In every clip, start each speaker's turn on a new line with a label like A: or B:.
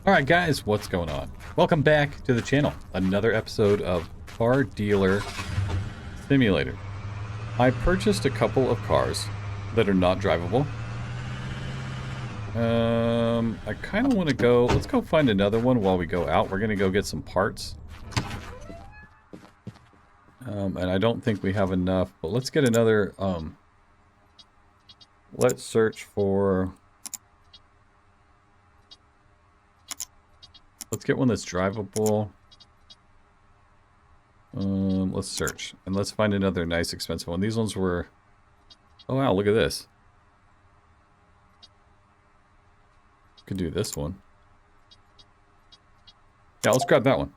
A: Alright guys, what's going on? Welcome back to the channel. Another episode of Car Dealer Simulator. I purchased a couple of cars that are not drivable. I kind of want to go... Let's go find another one while we go out. We're going to go get some parts. And I don't think we have enough, but let's get another... Let's search for... Let's get one that's drivable. Let's search. And let's find another nice expensive one. These ones were... Oh wow, look at this. Could do this one. Yeah, let's grab that one.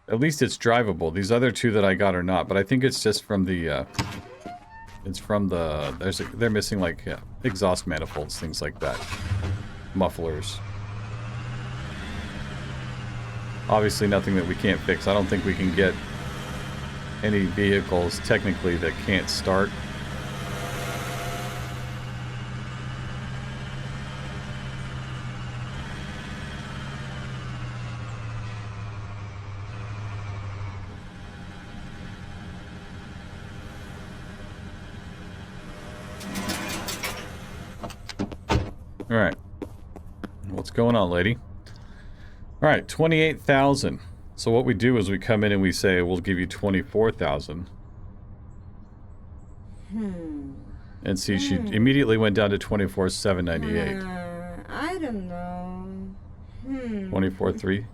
A: At least it's drivable. These other two that I got are not, but I think it's just from the... it's from the... they're missing like exhaust manifolds, things like that. Mufflers. Obviously nothing that we can't fix. I don't think we can get any vehicles technically that can't start. All right. What's going on, lady? All right, 28,000. So what we do is we come in and we say, we'll give you 24,000. And see, she immediately went down to 24,798.
B: I don't know.
A: 24,3.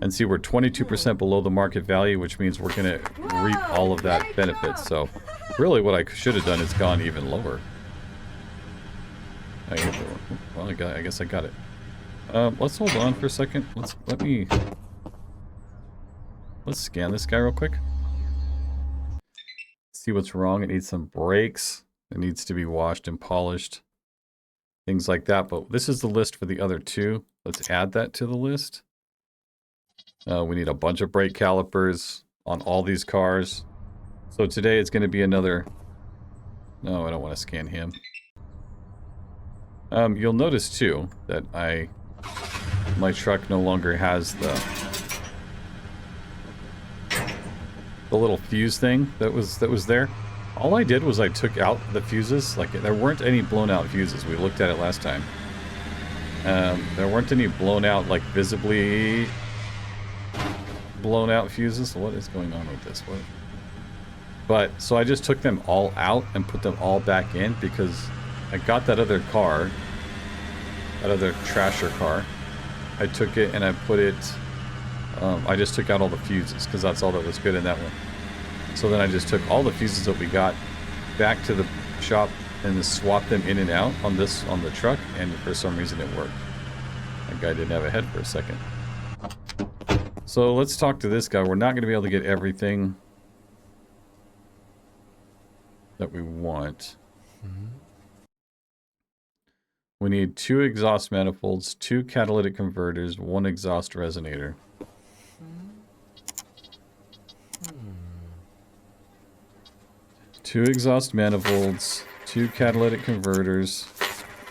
A: And see, we're 22% below the market value, which means we're going to reap all of that benefit. So really what I should have done is gone even lower. Well, I guess I got it. Let's hold on for a second. Let's scan this guy real quick. See what's wrong. It needs some brakes. It needs to be washed and polished. Things like that. But this is the list for the other two. Let's add that to the list. We need a bunch of brake calipers on all these cars. So today it's going to be another... No, I don't want to scan him. You'll notice too that my truck no longer has the little fuse thing that was there. All I did was I took out the fuses. Like, there weren't any blown out fuses. We looked at it last time. There weren't any blown out, like visibly blown out fuses. What is going on with this? What? But so I just took them all out and put them all back in because I got that other car, that other trasher car. I took it and I put it, I just took out all the fuses because that's all that was good in that one. So then I just took all the fuses that we got back to the shop and just swapped them in and out on the truck, and for some reason it worked. That guy didn't have a head for a second. So let's talk to this guy. We're not going to be able to get everything that we want. We need 2 exhaust manifolds, 2 catalytic converters, 1 exhaust resonator. Two exhaust manifolds, 2 catalytic converters,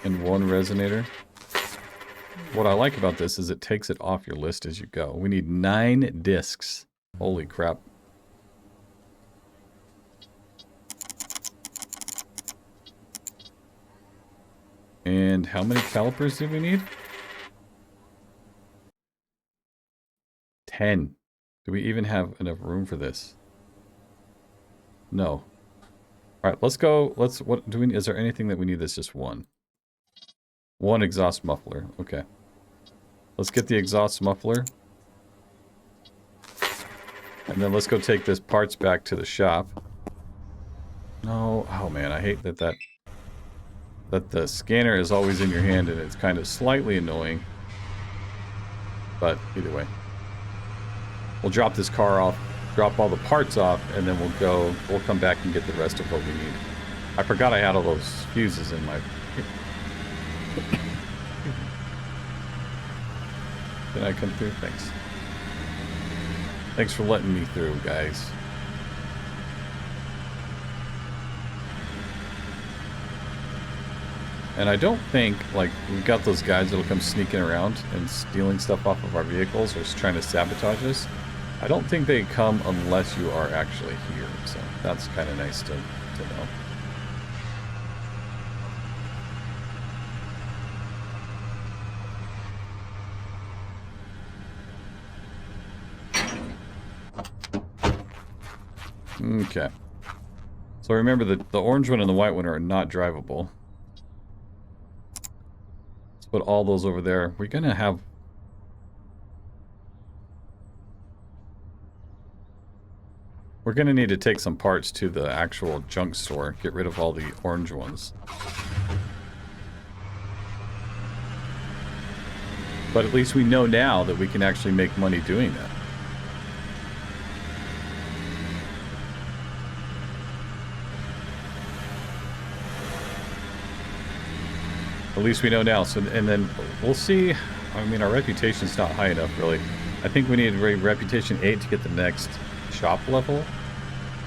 A: and 1 resonator. What I like about this is it takes it off your list as you go. We need 9 discs. Holy crap. And how many calipers do we need? 10. Do we even have enough room for this? No. Alright, let's go. What do we need? Is there anything that we need that's just 1? 1 exhaust muffler. Okay. Let's get the exhaust muffler. And then let's go take this parts back to the shop. No. Oh man, I hate that the scanner is always in your hand and it's kind of slightly annoying. But either way. We'll drop this car off, drop all the parts off, and then we'll come back and get the rest of what we need. I forgot I had all those fuses in my... Can I come through? Thanks. Thanks for letting me through, guys. And I don't think, like, we've got those guys that'll come sneaking around and stealing stuff off of our vehicles or just trying to sabotage us. I don't think they come unless you are actually here, so that's kind of nice to know. Okay. So remember that the orange one and the white one are not drivable. Let's put all those over there. We're gonna have... We're gonna need to take some parts to the actual junk store. Get rid of all the orange ones. But at least we know now that we can actually make money doing that. At least we know now. So, and then we'll see. I mean, our reputation's not high enough, really. I think we need reputation 8 to get the next shop level.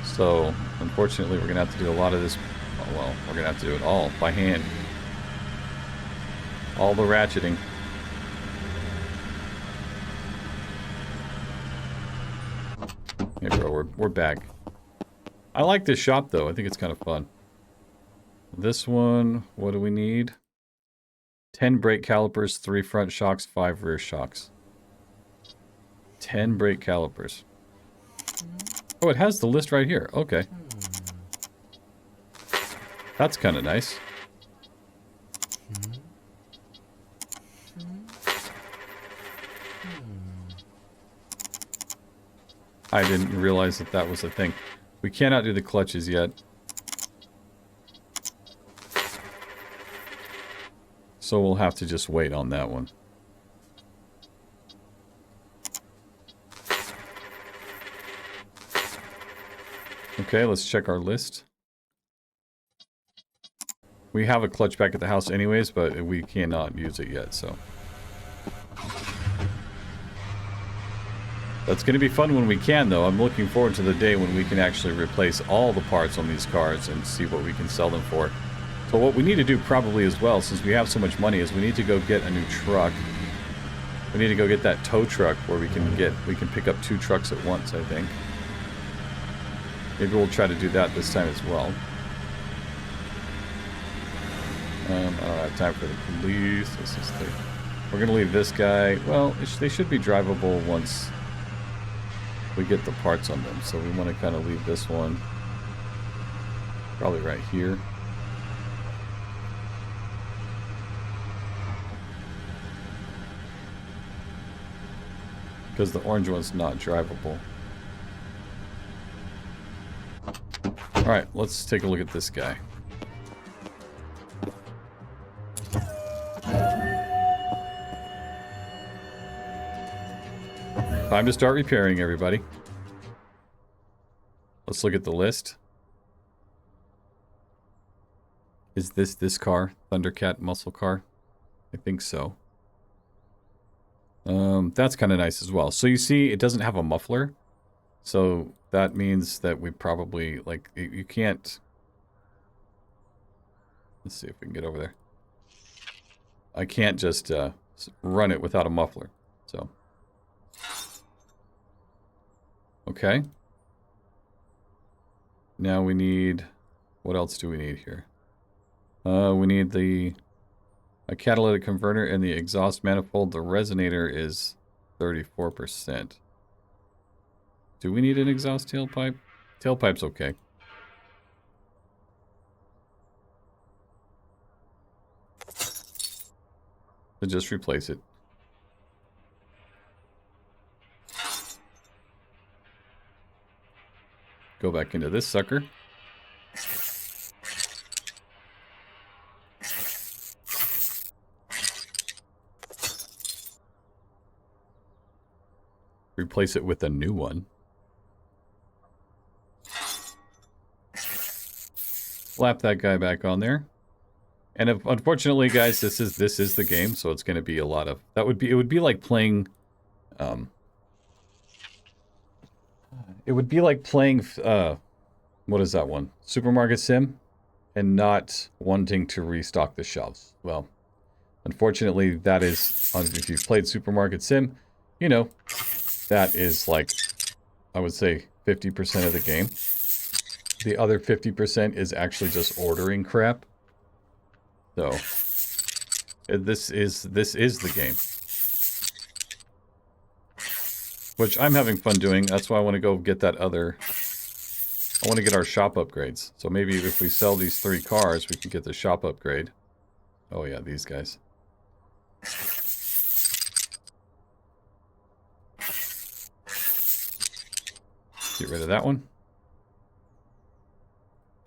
A: So, unfortunately, we're going to have to do a lot of this. Oh, well, we're going to have to do it all by hand. All the ratcheting. Hey, bro, we're back. I like this shop, though. I think it's kind of fun. This one, what do we need? 10 brake calipers, 3 front shocks, 5 rear shocks. 10 brake calipers. Oh, it has the list right here. Okay. That's kind of nice. I didn't realize that that was a thing. We cannot do the clutches yet. So we'll have to just wait on that one. Okay, let's check our list. We have a clutch back at the house anyways, but we cannot use it yet, so. That's going to be fun when we can, though. I'm looking forward to the day when we can actually replace all the parts on these cars and see what we can sell them for. So what we need to do probably as well, since we have so much money, is we need to go get a new truck. We need to go get that tow truck where we can pick up 2 trucks at once, I think. Maybe we'll try to do that this time as well. I don't have time for the police. We're going to leave this guy. Well, they should be drivable once we get the parts on them. So we want to kind of leave this one probably right here. Because the orange one's not drivable. Alright, let's take a look at this guy. Time to start repairing, everybody. Let's look at the list. Is this car? Thundercat muscle car? I think so. That's kind of nice as well. So you see, it doesn't have a muffler. So that means that we probably, like, you can't... Let's see if we can get over there. I can't just run it without a muffler. So... Okay. Now we need... What else do we need here? We need a catalytic converter and the exhaust manifold. The resonator is 34%. Do we need an exhaust tailpipe? Tailpipe's okay. So just replace it. Go back into this sucker. Replace it with a new one. Slap that guy back on there. And if, unfortunately, guys, this is the game, so it's going to be a lot of... It would be like playing... It would be like playing... what is that one? Supermarket Sim? and not wanting to restock the shelves. Well, unfortunately, that is, if you've played Supermarket Sim, you know, that is like, I would say 50% of the game. The other 50% is actually just ordering crap. So, this is the game. Which I'm having fun doing. That's why I want to go get that other... I want to get our shop upgrades. So maybe if we sell these 3 cars, we can get the shop upgrade. Oh yeah, these guys. Get rid of that one.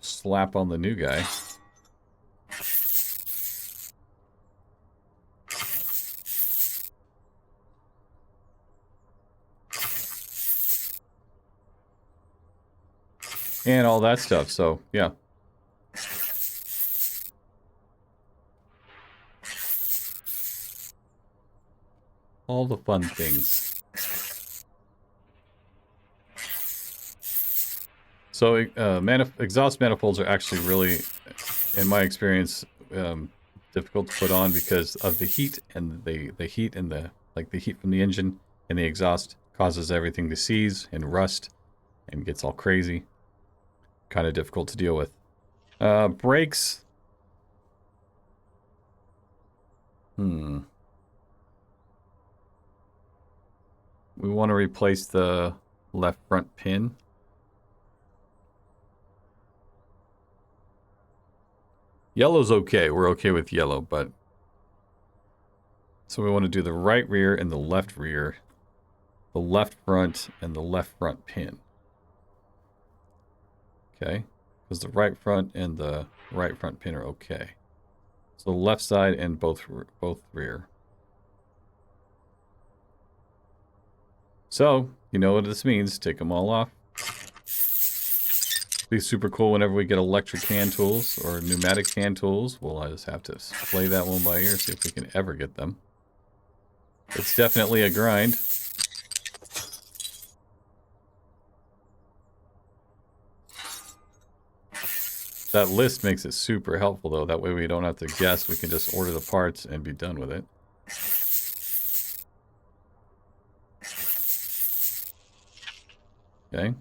A: Slap on the new guy. And all that stuff, so yeah. All the fun things. So exhaust manifolds are actually really, in my experience, difficult to put on because of the heat, and the heat and the heat from the engine and the exhaust causes everything to seize and rust and gets all crazy. Kind of difficult to deal with. Brakes. We want to replace the left front pin. Yellow's okay. We're okay with yellow, but... So we want to do the right rear and the left rear. The left front and the left front pin. Okay. Because the right front and the right front pin are okay. So the left side and both rear. So, you know what this means. Take them all off. Be super cool whenever we get electric hand tools or pneumatic hand tools. We'll just have to play that one by ear, see if we can ever get them. It's definitely a grind. That list makes it super helpful, though. That way we don't have to guess. We can just order the parts and be done with it. Okay.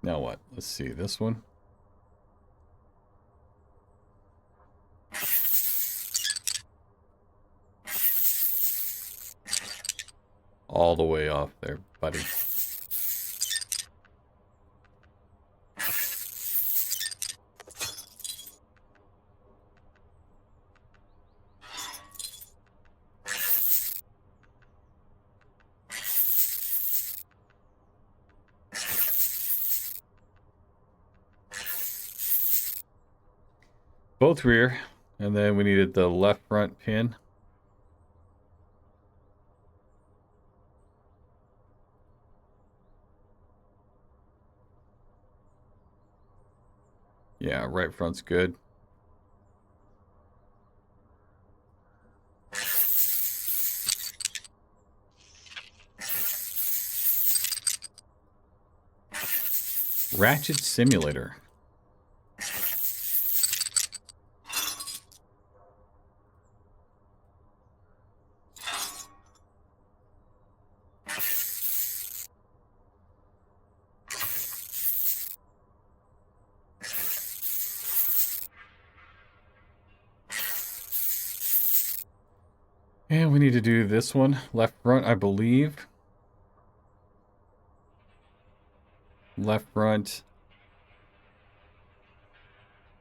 A: Now what? Let's see. This one. All the way off there, buddy. Both rear, and then we needed the left front pin. Yeah, right front's good. Ratchet Simulator. And we need to do this one, left front, I believe. Left front.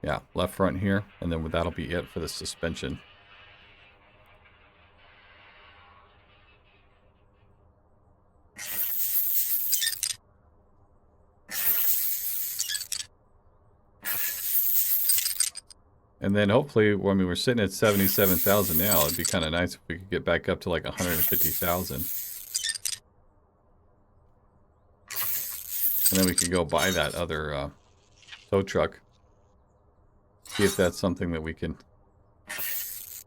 A: Yeah, left front here, and then that'll be it for the suspension. And then hopefully, I mean, we're sitting at 77,000 now. It'd be kind of nice if we could get back up to like 150,000. And then we could go buy that other tow truck. See if that's something that we can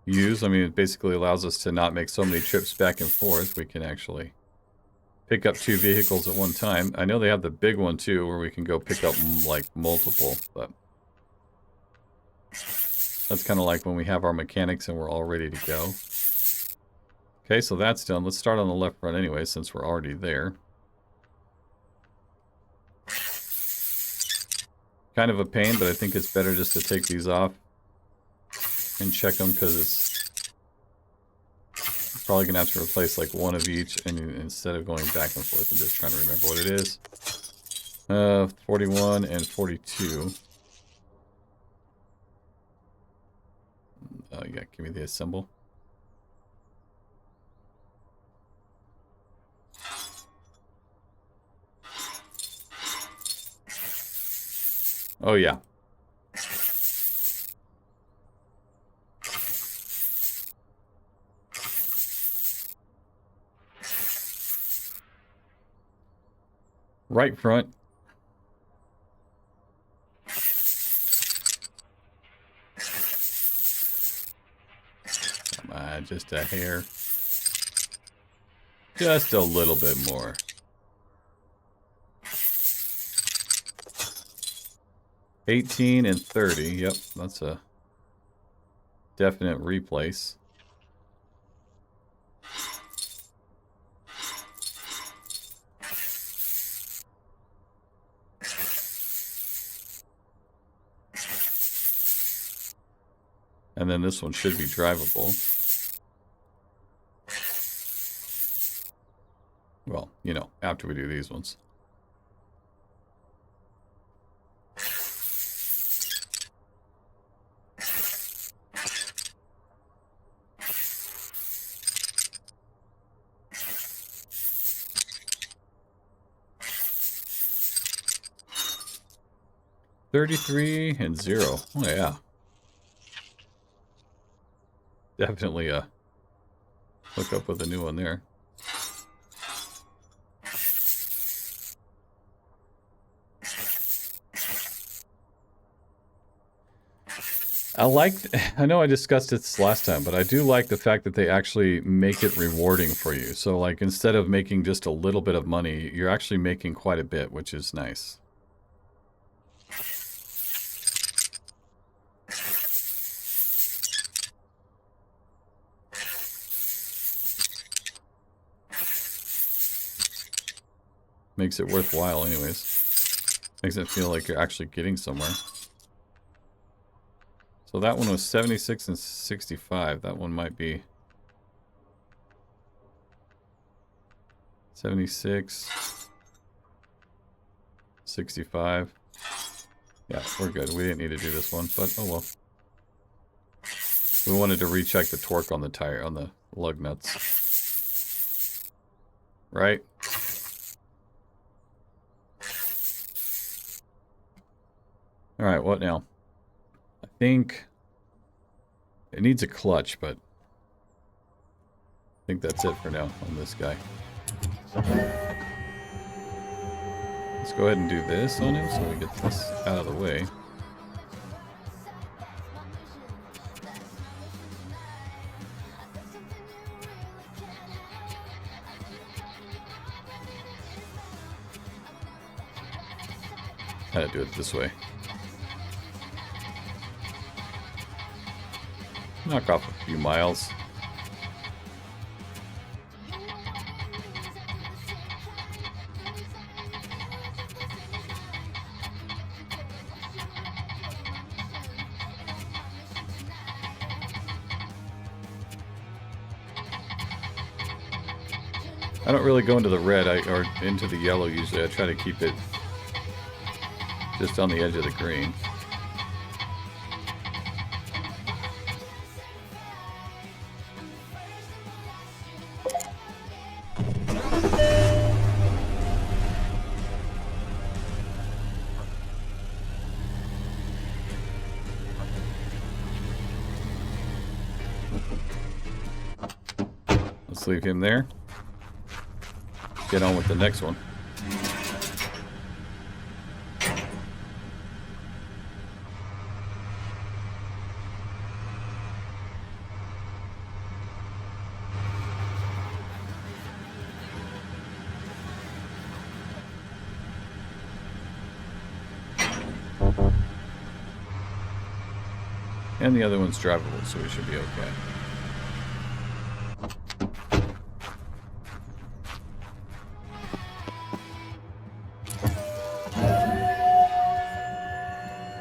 A: use. I mean, it basically allows us to not make so many trips back and forth. We can actually pick up 2 vehicles at one time. I know they have the big one too, where we can go pick up like multiple, but That's kind of like when we have our mechanics and we're all ready to go. Okay, so that's done. Let's start on the left front anyway, since we're already there. Kind of a pain, but I think it's better just to take these off and check them, because it's probably gonna have to replace like one of each, and instead of going back and forth and just trying to remember what it is. 41 and 42. Yeah, give me the assemble. Oh yeah. Right front. Come on, just a hair. Just a little bit more. $18 and $30. Yep, that's a definite replace. And then this one should be drivable. Well, you know, after we do these ones. $33 and $0. Oh yeah. Definitely hook up with a new one there. I know I discussed it last time, but I do like the fact that they actually make it rewarding for you. So like instead of making just a little bit of money, you're actually making quite a bit, which is nice. Makes it worthwhile anyways. Makes it feel like you're actually getting somewhere. So that one was 76 and 65. That one might be 76, 65. Yeah, we're good. We didn't need to do this one, but oh well. We wanted to recheck the torque on the tire, on the lug nuts. Right? Alright, what now? I think it needs a clutch, but I think that's it for now on this guy. Let's go ahead and do this on him so we get this out of the way. How to do it this way. Knock off a few miles. I don't really go into the red or into the yellow usually. I try to keep it just on the edge of the green. Let's leave him there. Get on with the next one. And the other one's drivable, so we should be okay.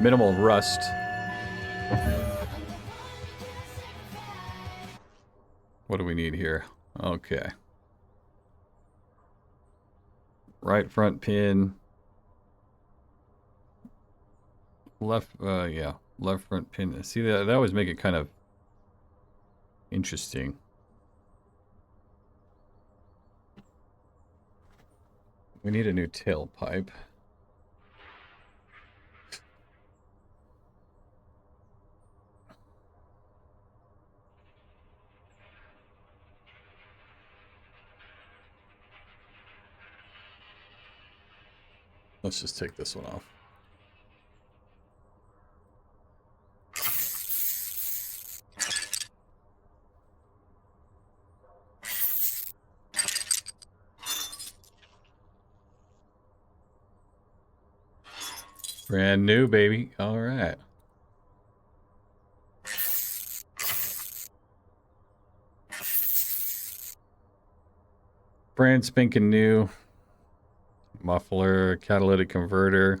A: Minimal rust. What do we need here? Okay. Right front pin. Left, yeah. Left front pin. See, that always make it kind of interesting. We need a new tailpipe. Let's just take this one off. Brand new, baby. All right. Brand spanking new. Muffler, catalytic converter.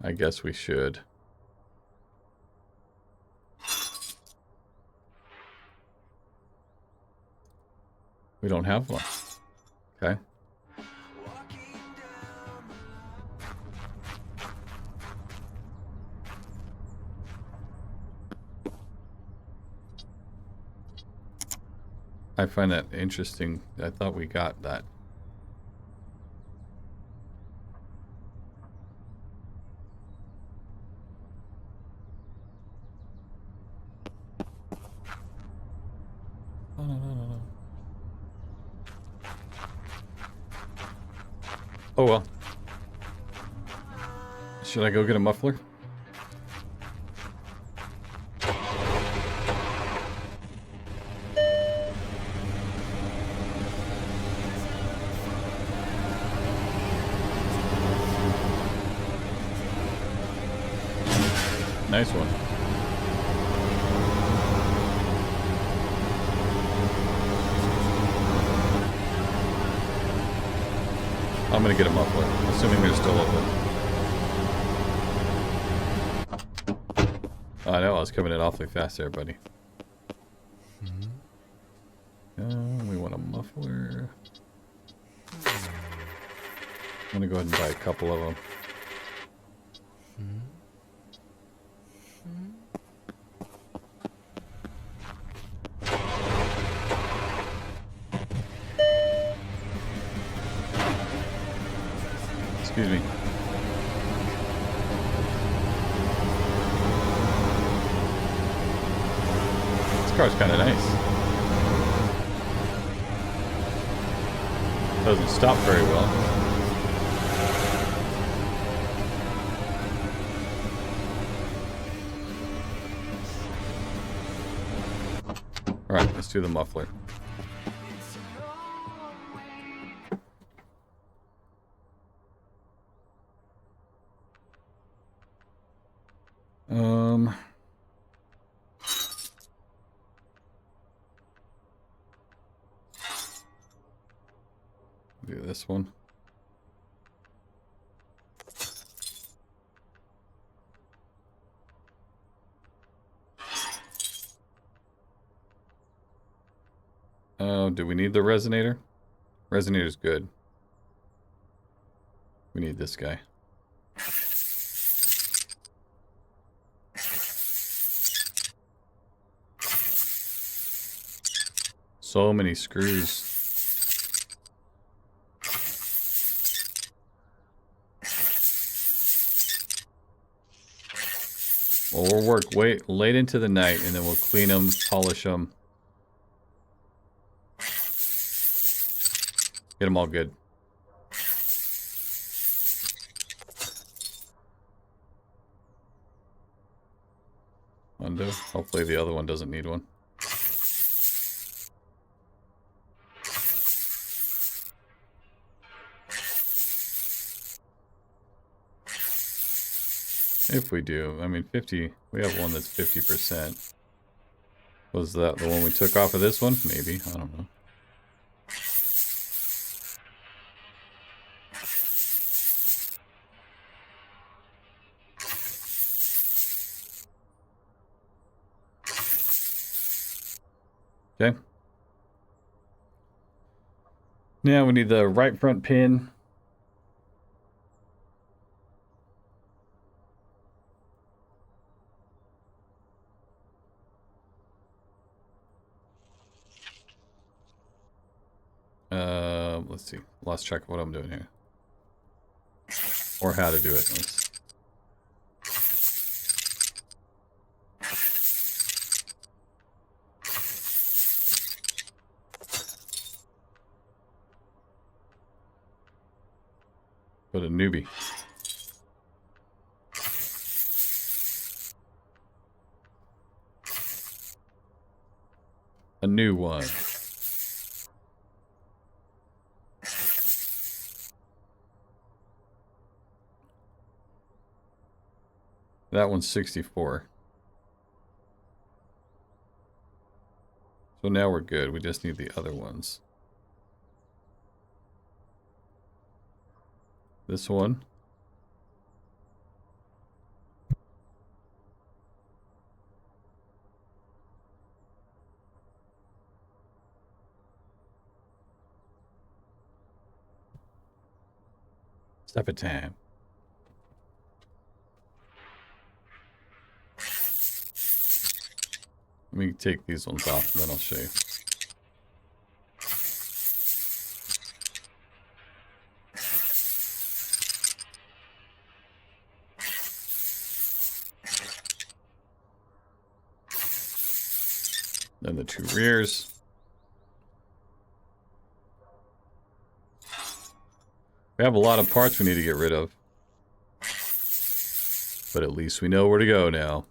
A: I guess we should. We don't have one. Okay. I find that interesting. I thought we got that. Oh well. Should I go get a muffler? Nice one. I'm gonna get a muffler, assuming they're still open. Oh, I know, I was coming in awfully fast there, buddy. We want a muffler. I'm gonna go ahead and buy a couple of them. Excuse me. This car's kind of nice. Doesn't stop very well. Alright, let's do the muffler. Do this one. Oh, do we need the resonator? Resonator's good. We need this guy. So many screws. Well, we'll work late into the night, and then we'll clean them, polish them. Get them all good. Undo. Hopefully the other one doesn't need one. If we do. I mean, 50... We have one that's 50%. Was that the one we took off of this one? Maybe. I don't know. Okay. Now we need the right front pin. Let's see. Lost track of what I'm doing here. Or how to do it. Put a newbie. A new one. That one's 64. So now we're good. We just need the other ones. This one. Step of time. Let me take these ones off and then I'll show you. Then the two rears. We have a lot of parts we need to get rid of. But at least we know where to go now.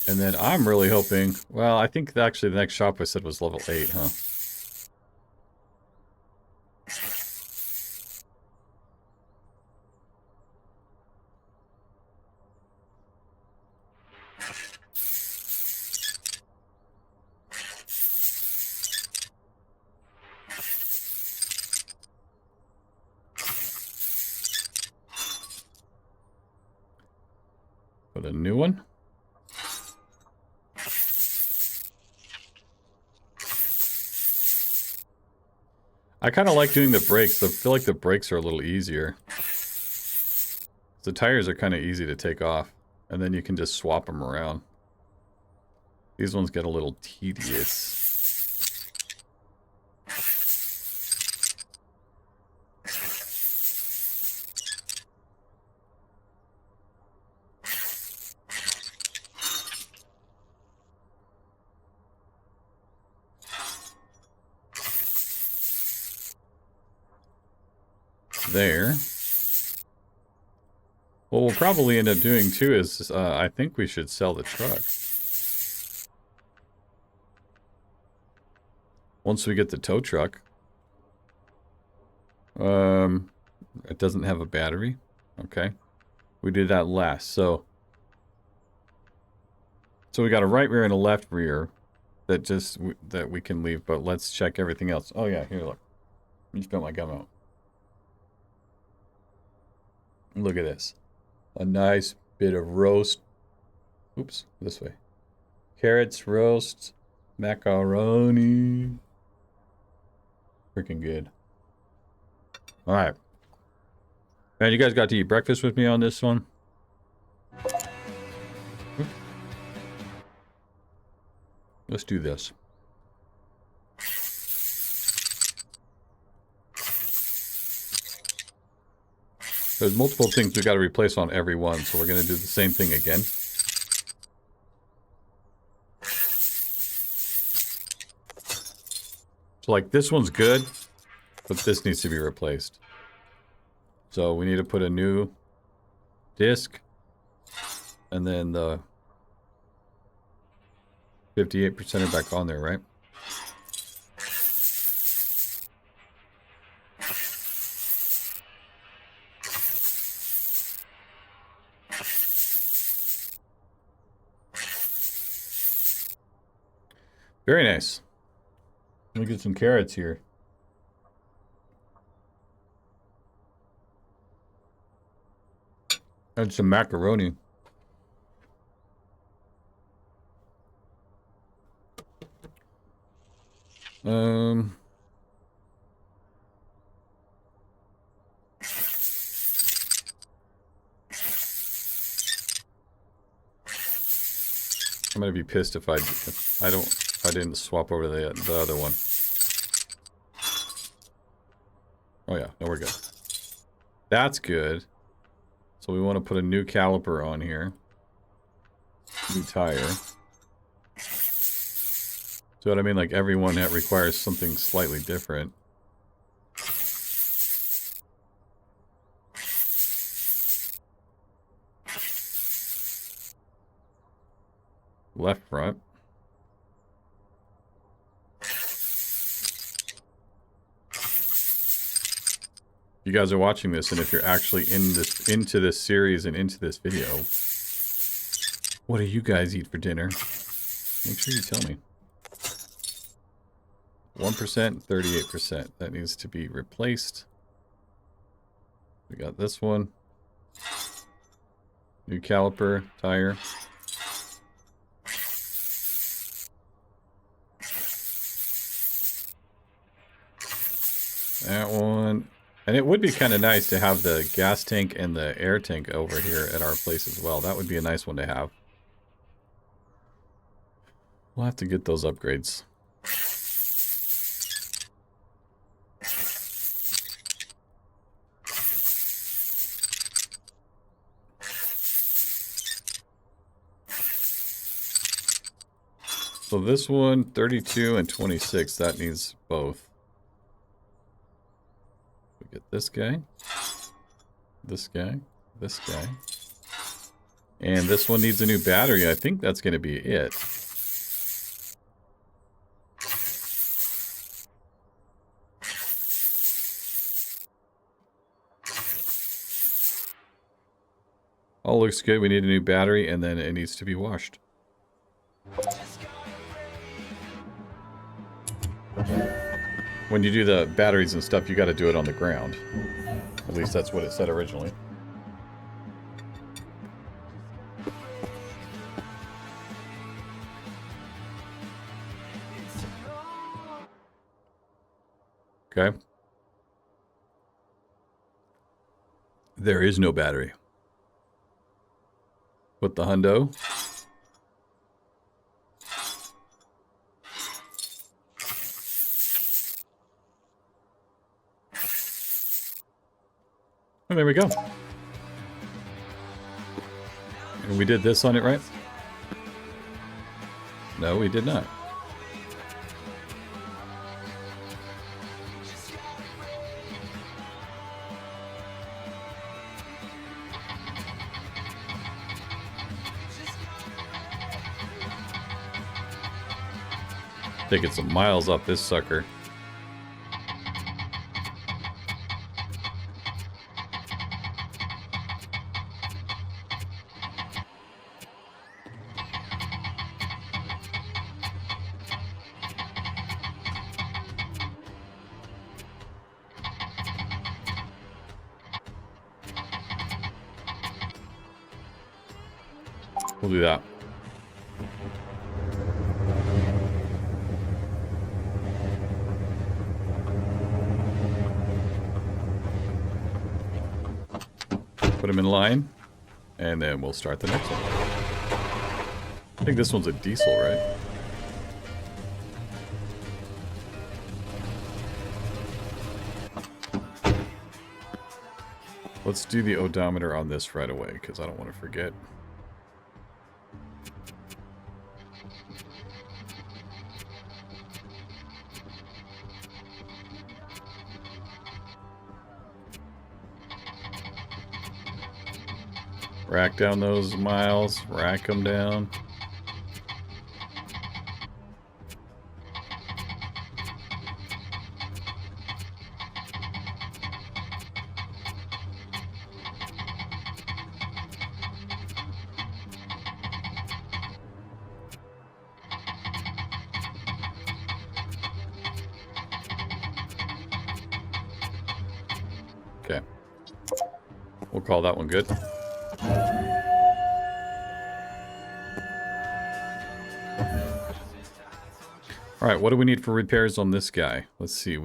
A: And then I'm really hoping... Well, I think actually the next shop I said was level 8, huh? Put a new one. I kind of like doing the brakes. I feel like the brakes are a little easier. The tires are kind of easy to take off. And then you can just swap them around. These ones get a little tedious. There. What we'll probably end up doing too is, I think we should sell the truck. Once we get the tow truck. It doesn't have a battery. Okay. We did that last, so we got a right rear and a left rear that we can leave, but let's check everything else. Oh yeah, here, look. Let me spit my gum out. Look at this. A nice bit of roast. Oops, this way. Carrots, roast, macaroni. Freaking good. All right. Man, you guys got to eat breakfast with me on this one? Let's do this. There's multiple things we got to replace on every one, so we're going to do the same thing again. So like this one's good, but this needs to be replaced. So we need to put a new disc and then the 58% back on there, right? Very nice. Let me get some carrots here. And some macaroni. I'm gonna be pissed if I didn't swap over the other one. Oh yeah, no, we're good. That's good. So we want to put a new caliper on here. New tire. So what I mean, like everyone that requires something slightly different. Left front. You guys are watching this, and if you're actually into this series and into this video, what do you guys eat for dinner? Make sure you tell me. 1%, 38%. That needs to be replaced. We got this one. New caliper, tire. That one. And it would be kind of nice to have the gas tank and the air tank over here at our place as well. That would be a nice one to have. We'll have to get those upgrades. So this one, 32 and 26, that needs both. We get this guy, this guy, this guy. And this one needs a new battery. I think that's going to be it. All looks good. We need a new battery, and then it needs to be washed. When you do the batteries and stuff, you got to do it on the ground. At least that's what it said originally. Okay. There is no battery. Put the hundo. And there we go. And we did this on it, right? No, we did not. Taking some miles off this sucker. We'll do that. Put them in line, and then we'll start the next one. I think this one's a diesel, right? Let's do the odometer on this right away, because I don't want to forget. Rack down those miles, rack them down. Okay. We'll call that one good. Alright, what do we need for repairs on this guy? Let's see,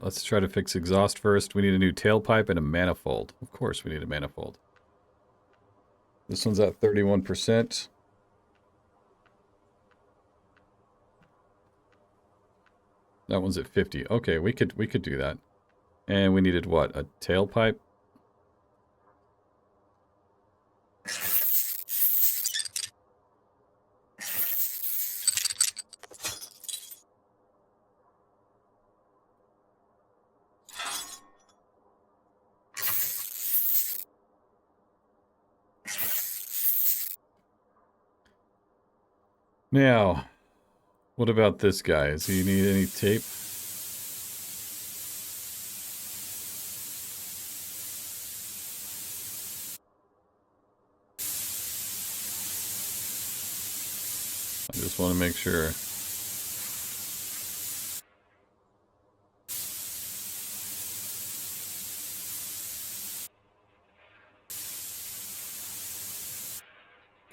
A: let's try to fix exhaust first. We need a new tailpipe and a manifold. Of course we need a manifold. This one's at 31%. That one's at 50. Okay, we could do that. And we needed what? A tailpipe? Now, what about this guy? Does he need any tape? I just want to make sure.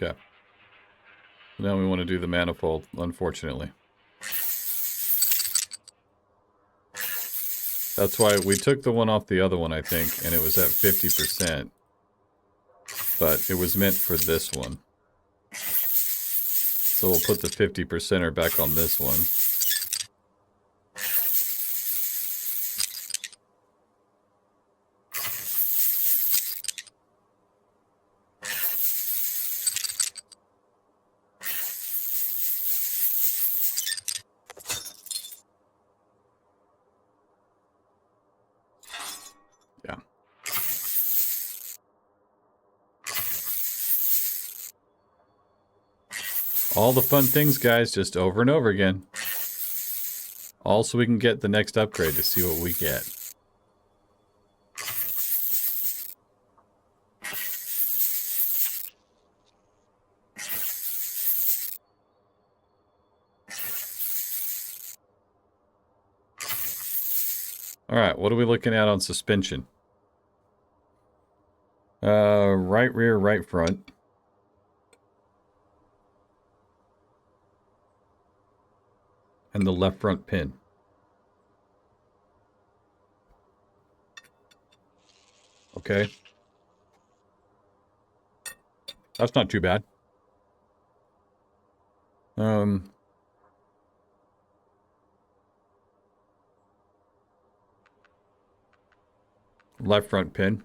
A: Okay. Now we want to do the manifold, unfortunately. That's why we took the one off the other one, I think, and it was at 50%. But it was meant for this one. So we'll put the 50%er back on this one. Yeah. All the fun things, guys, just over and over again. All so we can get the next upgrade to see what we get. Alright, what are we looking at on suspension? Right rear, right front. And the left front pin. Okay. That's not too bad. Left front pin.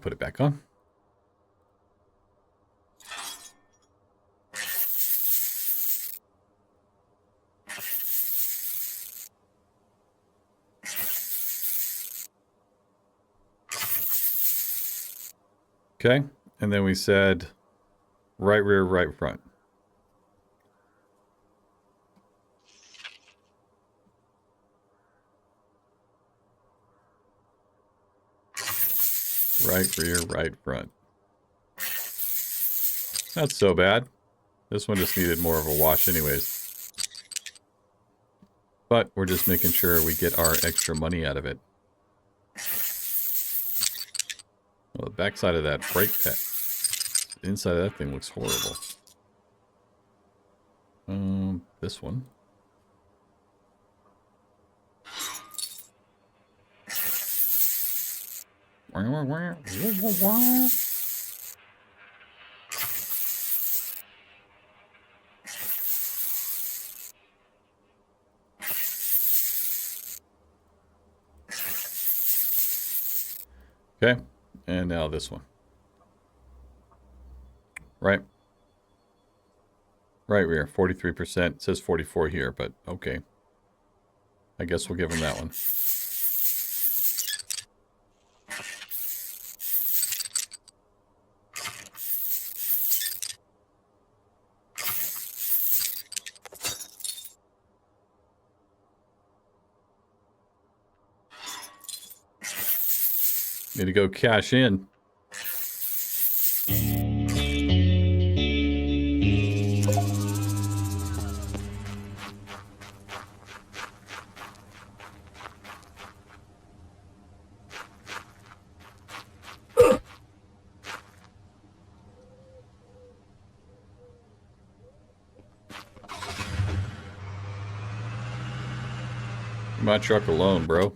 A: Put it back on. Okay, and then we said right rear, right front. Right rear, right front. Not so bad. This one just needed more of a wash anyways. But we're just making sure we get our extra money out of it. Well, the backside of that brake pad, the inside of that thing looks horrible. This one. Okay, and now this one. Right rear, 43%. It says 44 here, but okay. I guess we'll give him that one. Need to go cash in. My truck alone, bro.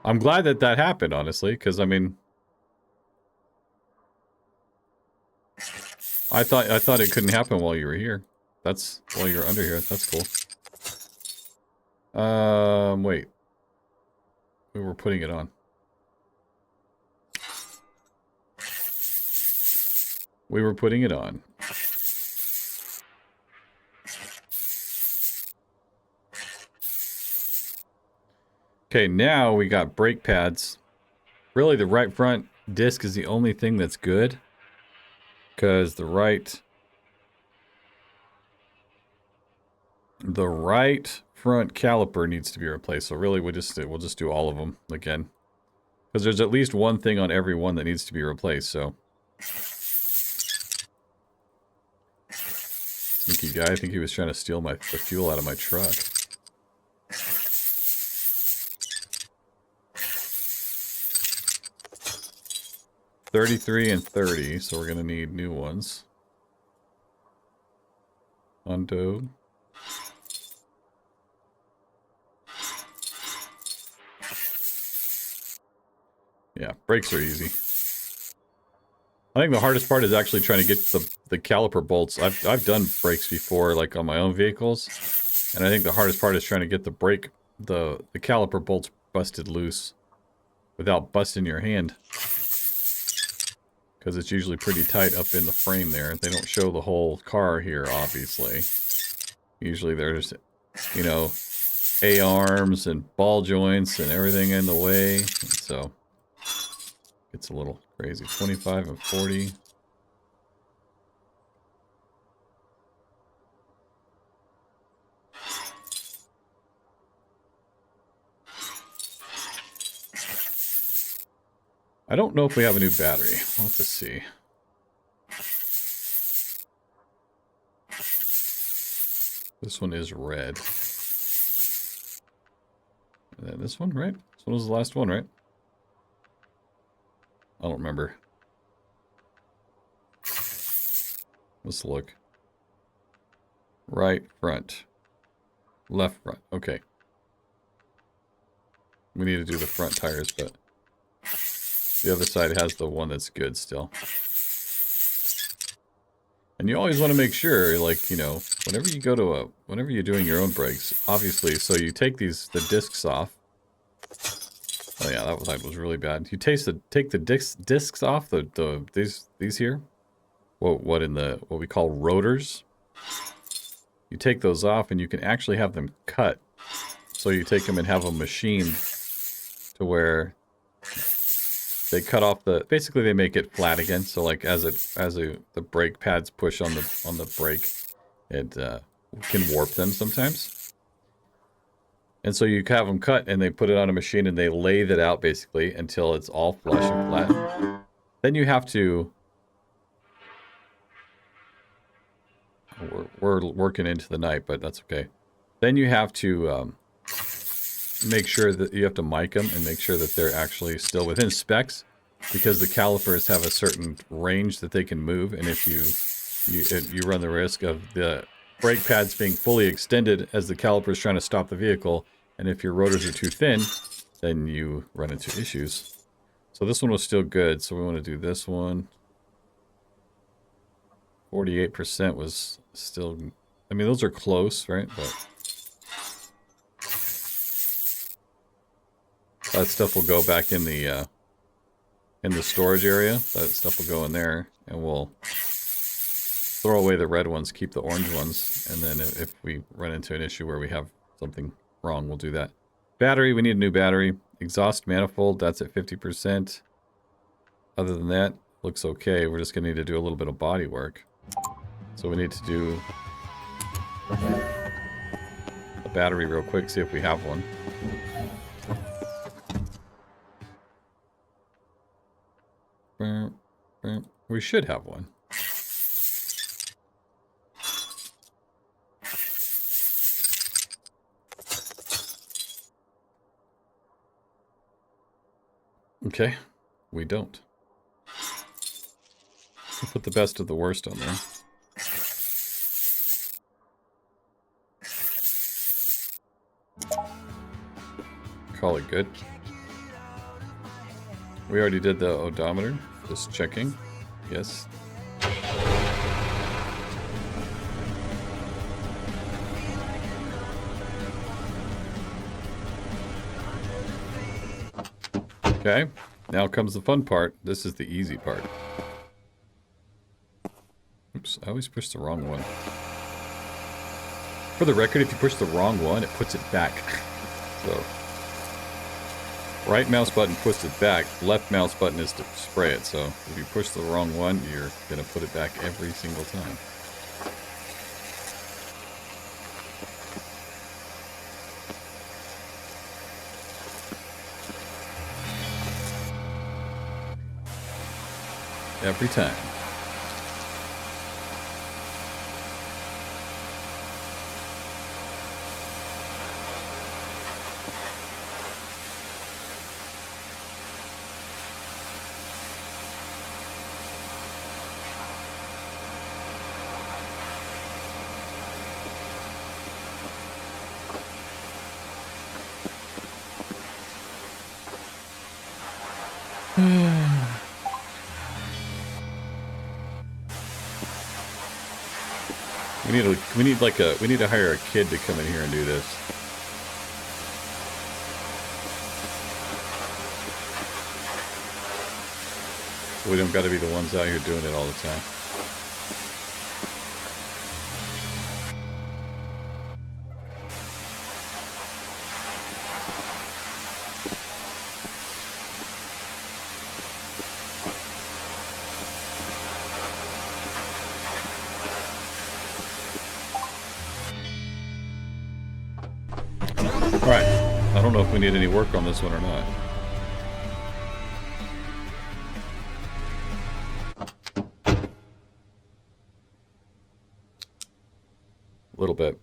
A: I'm glad that that happened, honestly, because, I mean... I thought it couldn't happen while you were here. That's... while you're under here. That's cool. Wait. We were putting it on. We were putting it on. Okay, now we got brake pads. Really, the right front disc is the only thing that's good. Because the right front caliper needs to be replaced. So really, we'll just do all of them again. Because there's at least one thing on every one that needs to be replaced, so. Sneaky guy, I think he was trying to steal the fuel out of my truck. $33 and $30, so we're gonna need new ones. Undo. Yeah, brakes are easy. I think the hardest part is actually trying to get the caliper bolts. I've done brakes before, like on my own vehicles, and I think the hardest part is trying to get the caliper bolts busted loose without busting your hand. Because it's usually pretty tight up in the frame there. They don't show the whole car here, obviously. Usually there's, you know, A-arms and ball joints and everything in the way. And so, it's a little crazy. 25 and 40. I don't know if we have a new battery. We'll have to see. This one is red. And then this one, right? This one was the last one, right? I don't remember. Let's look. Right front. Left front. Okay. We need to do the front tires, but the other side has the one that's good still. And you always want to make sure, like, you know, whenever you go to whenever you're doing your own brakes, obviously, so you take the discs off. Oh yeah, that was really bad. You take the discs off, these here. What we call rotors. You take those off and you can actually have them cut. So you take them and have them machined to where they cut off basically they make it flat again. So like as the brake pads push on the brake, it can warp them sometimes. And so you have them cut and they put it on a machine and they lathe it out basically until it's all flush and flat. Then you have to. We're working into the night, but that's okay. Then you have to make sure that you have to mic them and make sure that they're actually still within specs, because the calipers have a certain range that they can move, and if you run the risk of the brake pads being fully extended as the caliper is trying to stop the vehicle, and if your rotors are too thin, then you run into issues. So this one was still good, so we want to do this one. 48% was still, I mean, those are close, right? But that stuff will go back in the storage area. That stuff will go in there, and we'll throw away the red ones, keep the orange ones, and then if we run into an issue where we have something wrong, we'll do that. Battery, we need a new battery. Exhaust manifold, that's at 50%. Other than that, looks okay. We're just going to need to do a little bit of body work. So we need to do the battery real quick, see if we have one. We should have one. Okay, we don't. We'll put the best of the worst on there. Call it good. We already did the odometer. Just checking. Yes. Okay, now comes the fun part. This is the easy part. Oops, I always push the wrong one. For the record, if you push the wrong one, it puts it back. So, right mouse button puts it back, left mouse button is to spray it. So, if you push the wrong one, you're going to put it back every single time. Every time. We need to hire a kid to come in here and do this. We don't got to be the ones out here doing it all the time. Alright, I don't know if we need any work on this one or not. A little bit.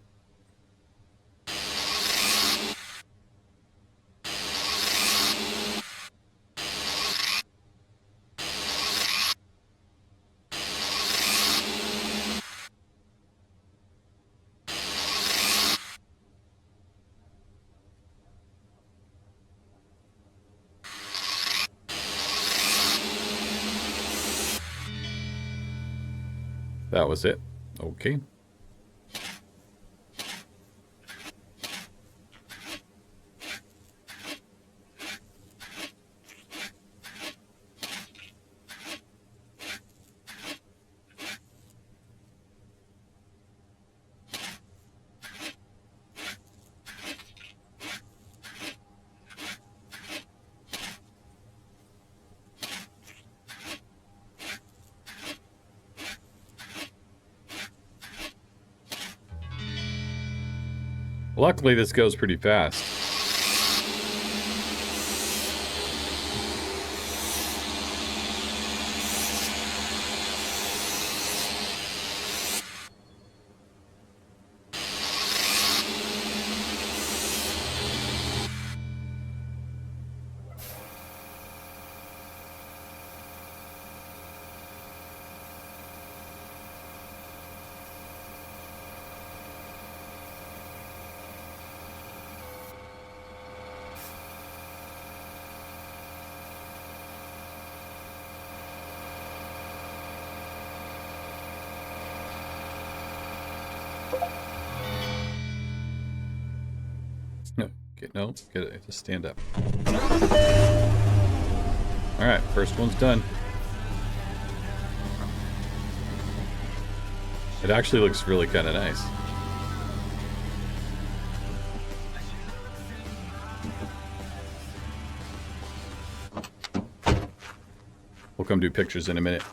A: That was it. Okay. Luckily, this goes pretty fast. No, get it. Just stand up. Alright, first one's done. It actually looks really kind of nice. We'll come do pictures in a minute.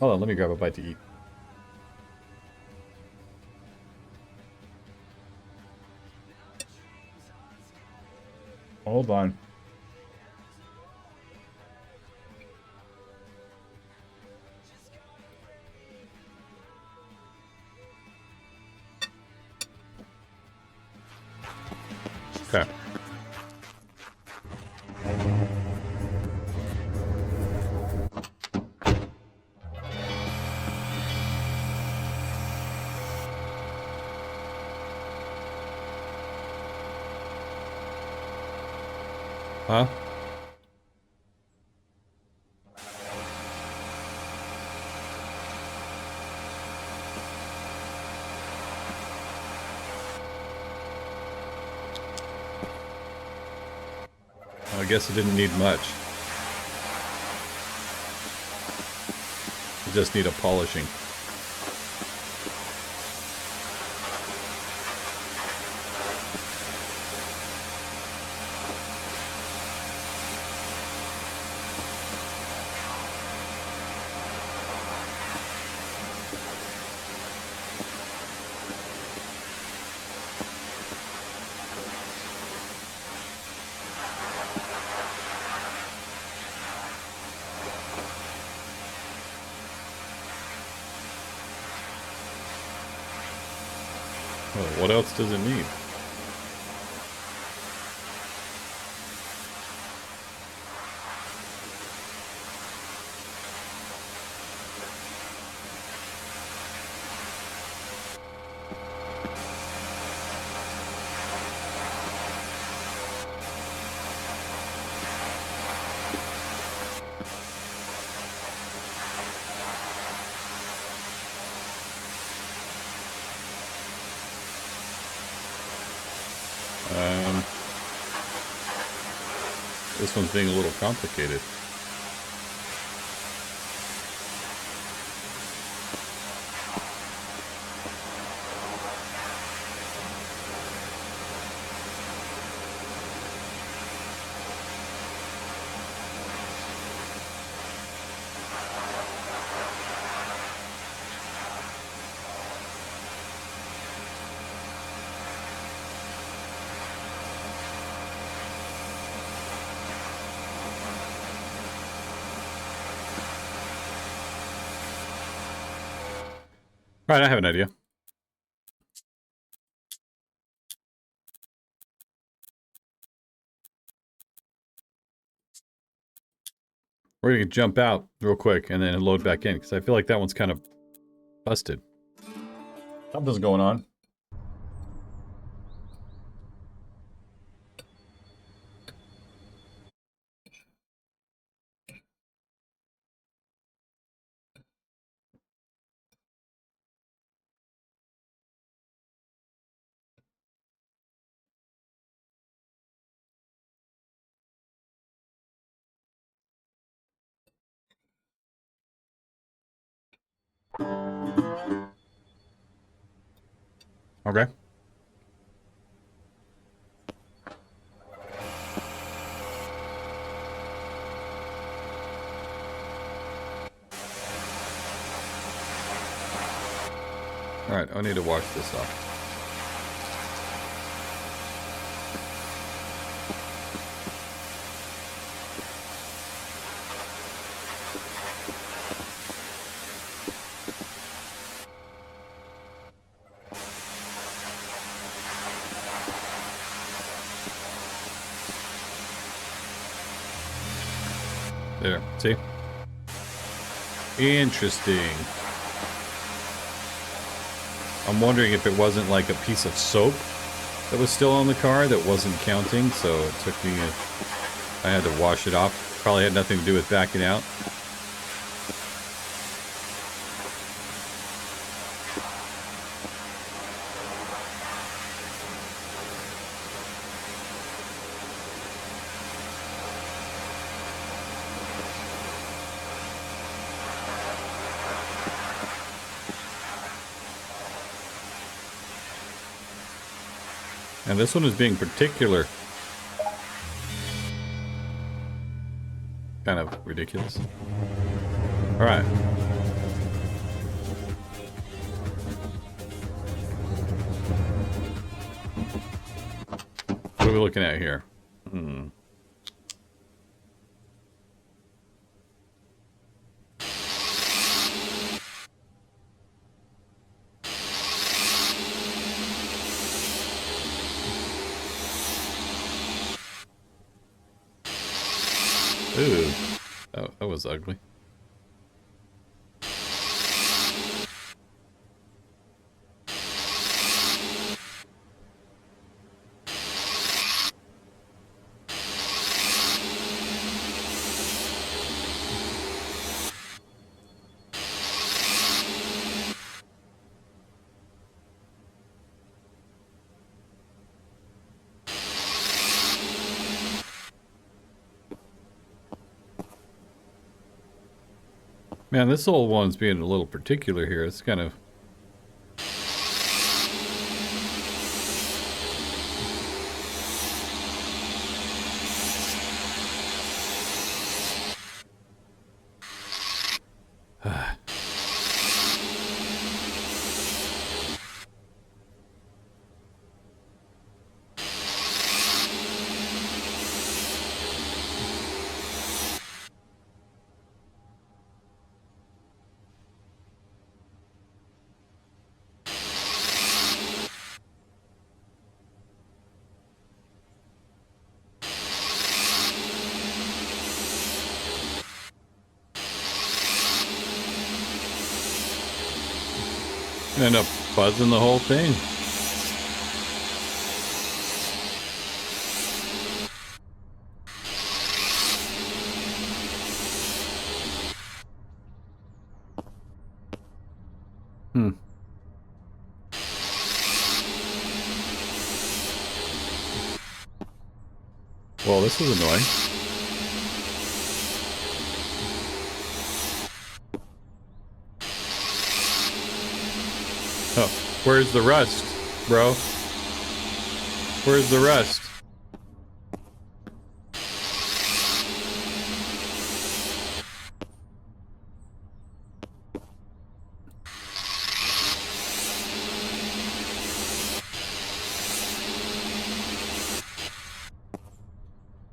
A: Hold on, let me grab a bite to eat. Hold on. Okay. Huh? I guess it didn't need much. You just need a polishing. Well, what else does it need? This one's being a little complicated. All right, I have an idea. We're gonna jump out real quick and then load back in because I feel like that one's kind of busted. Something's going on. Okay. All right, I need to wash this off. There, see? Interesting. I'm wondering if it wasn't like a piece of soap that was still on the car that wasn't counting, so it took me I had to wash it off. Probably had nothing to do with backing out. And this one is being particular. Kind of ridiculous. Alright. What are we looking at here? Ooh. Oh, that was ugly. Man, this old one's being a little particular here. It's kind of... end up buzzing the whole thing. Hmm. Well, this is annoying. Oh, where's the rust, bro? Where's the rust?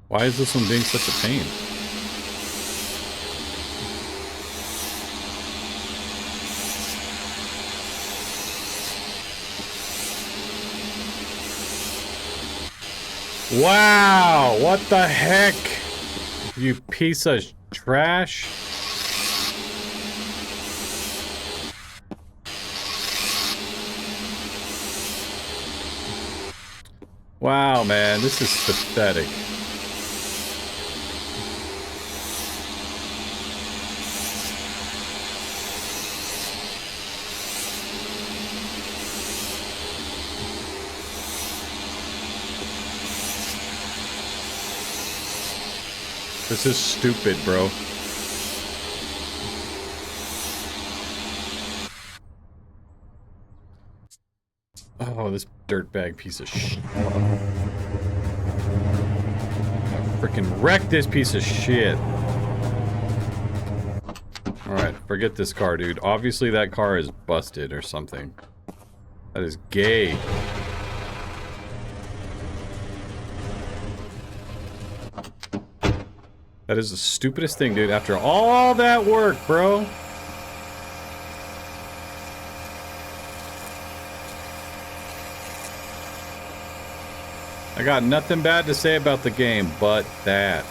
A: Why is this one being such a pain? Wow, what the heck? You piece of trash. Wow, man, this is pathetic. This is stupid, bro. Oh, this dirtbag piece of shit. Freaking wreck this piece of shit. Alright, forget this car, dude. Obviously that car is busted or something. That is gay. That is the stupidest thing, dude. After all that work, bro. I got nothing bad to say about the game, but that.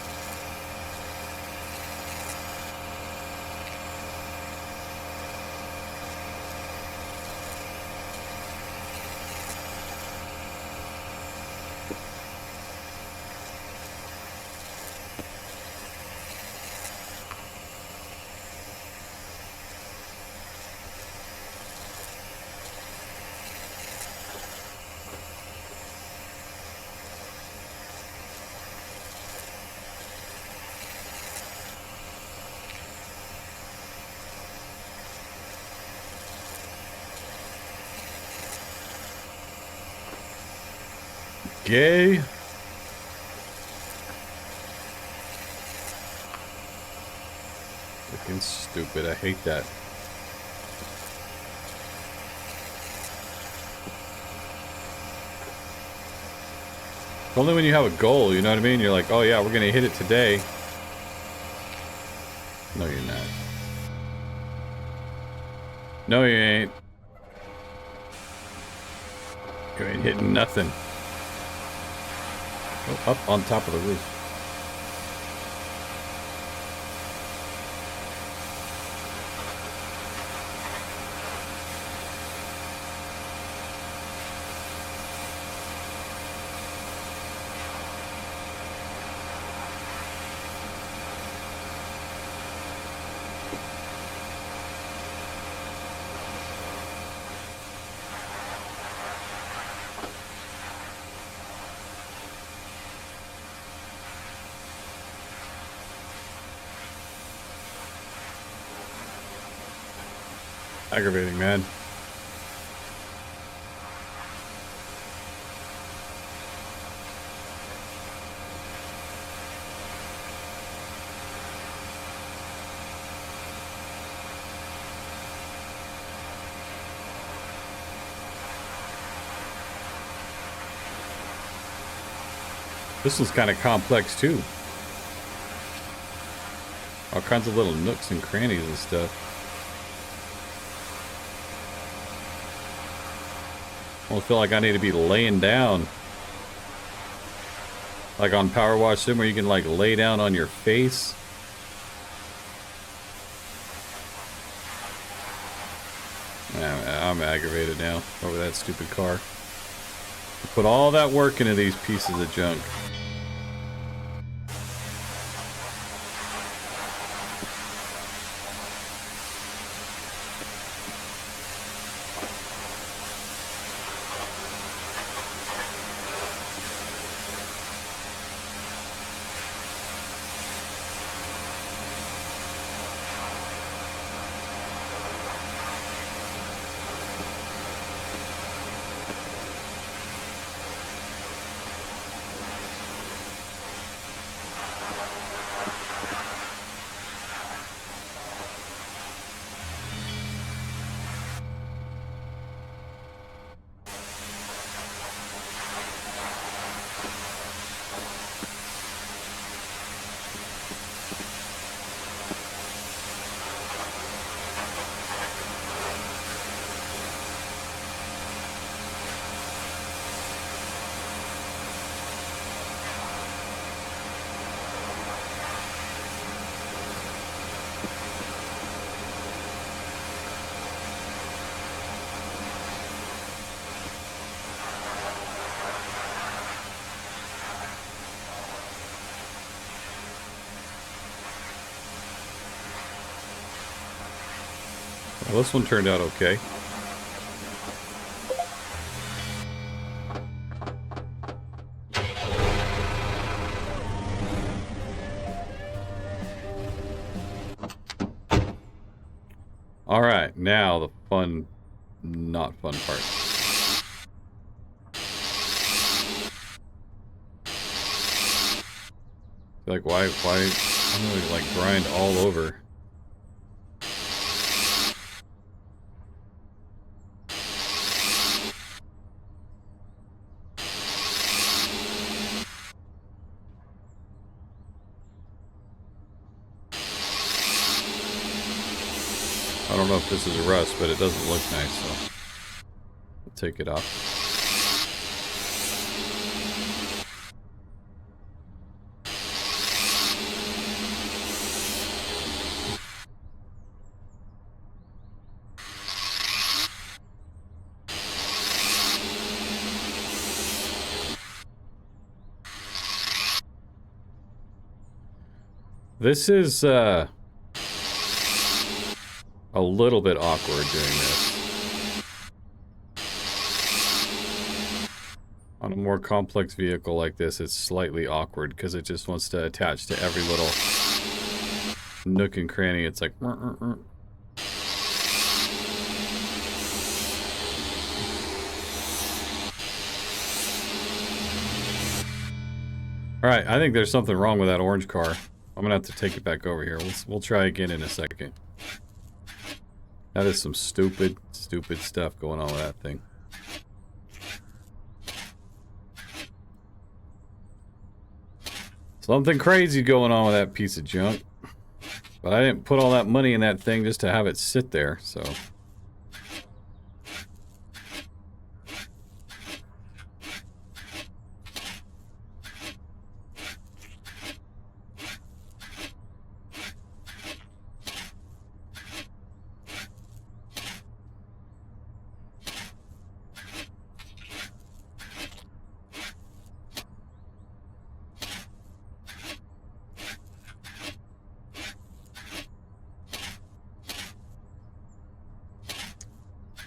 A: Gay. Freaking stupid. I hate that. Only when you have a goal, you know what I mean? You're like, oh yeah, we're gonna hit it today. No, you're not. No, you ain't. You ain't hitting nothing. Oh, up on top of the roof. Aggravating, man. This one's kind of complex too. All kinds of little nooks and crannies and stuff. I almost feel like I need to be laying down. Like on Power Wash Sim where you can like lay down on your face. I'm aggravated now over that stupid car. I put all that work into these pieces of junk. Well, this one turned out okay. Alright, now the fun, not fun part. Like, why, I'm gonna like grind all over. I don't know if this is rust, but it doesn't look nice, so I'll take it off. This is, a little bit awkward doing this. On a more complex vehicle like this, it's slightly awkward because it just wants to attach to every little nook and cranny. It's like... Alright, I think there's something wrong with that orange car. I'm gonna have to take it back over here. We'll try again in a second. That is some stupid stuff going on with that thing. Something crazy going on with that piece of junk. But I didn't put all that money in that thing just to have it sit there, so...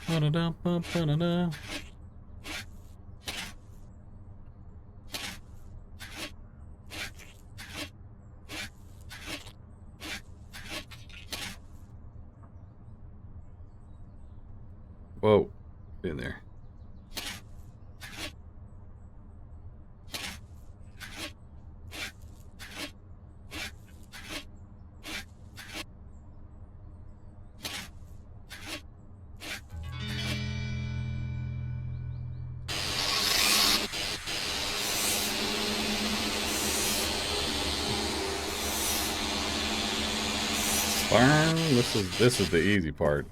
A: Ba-da-da-ba-ba-da-da. Whoa. In there. This is the easy part.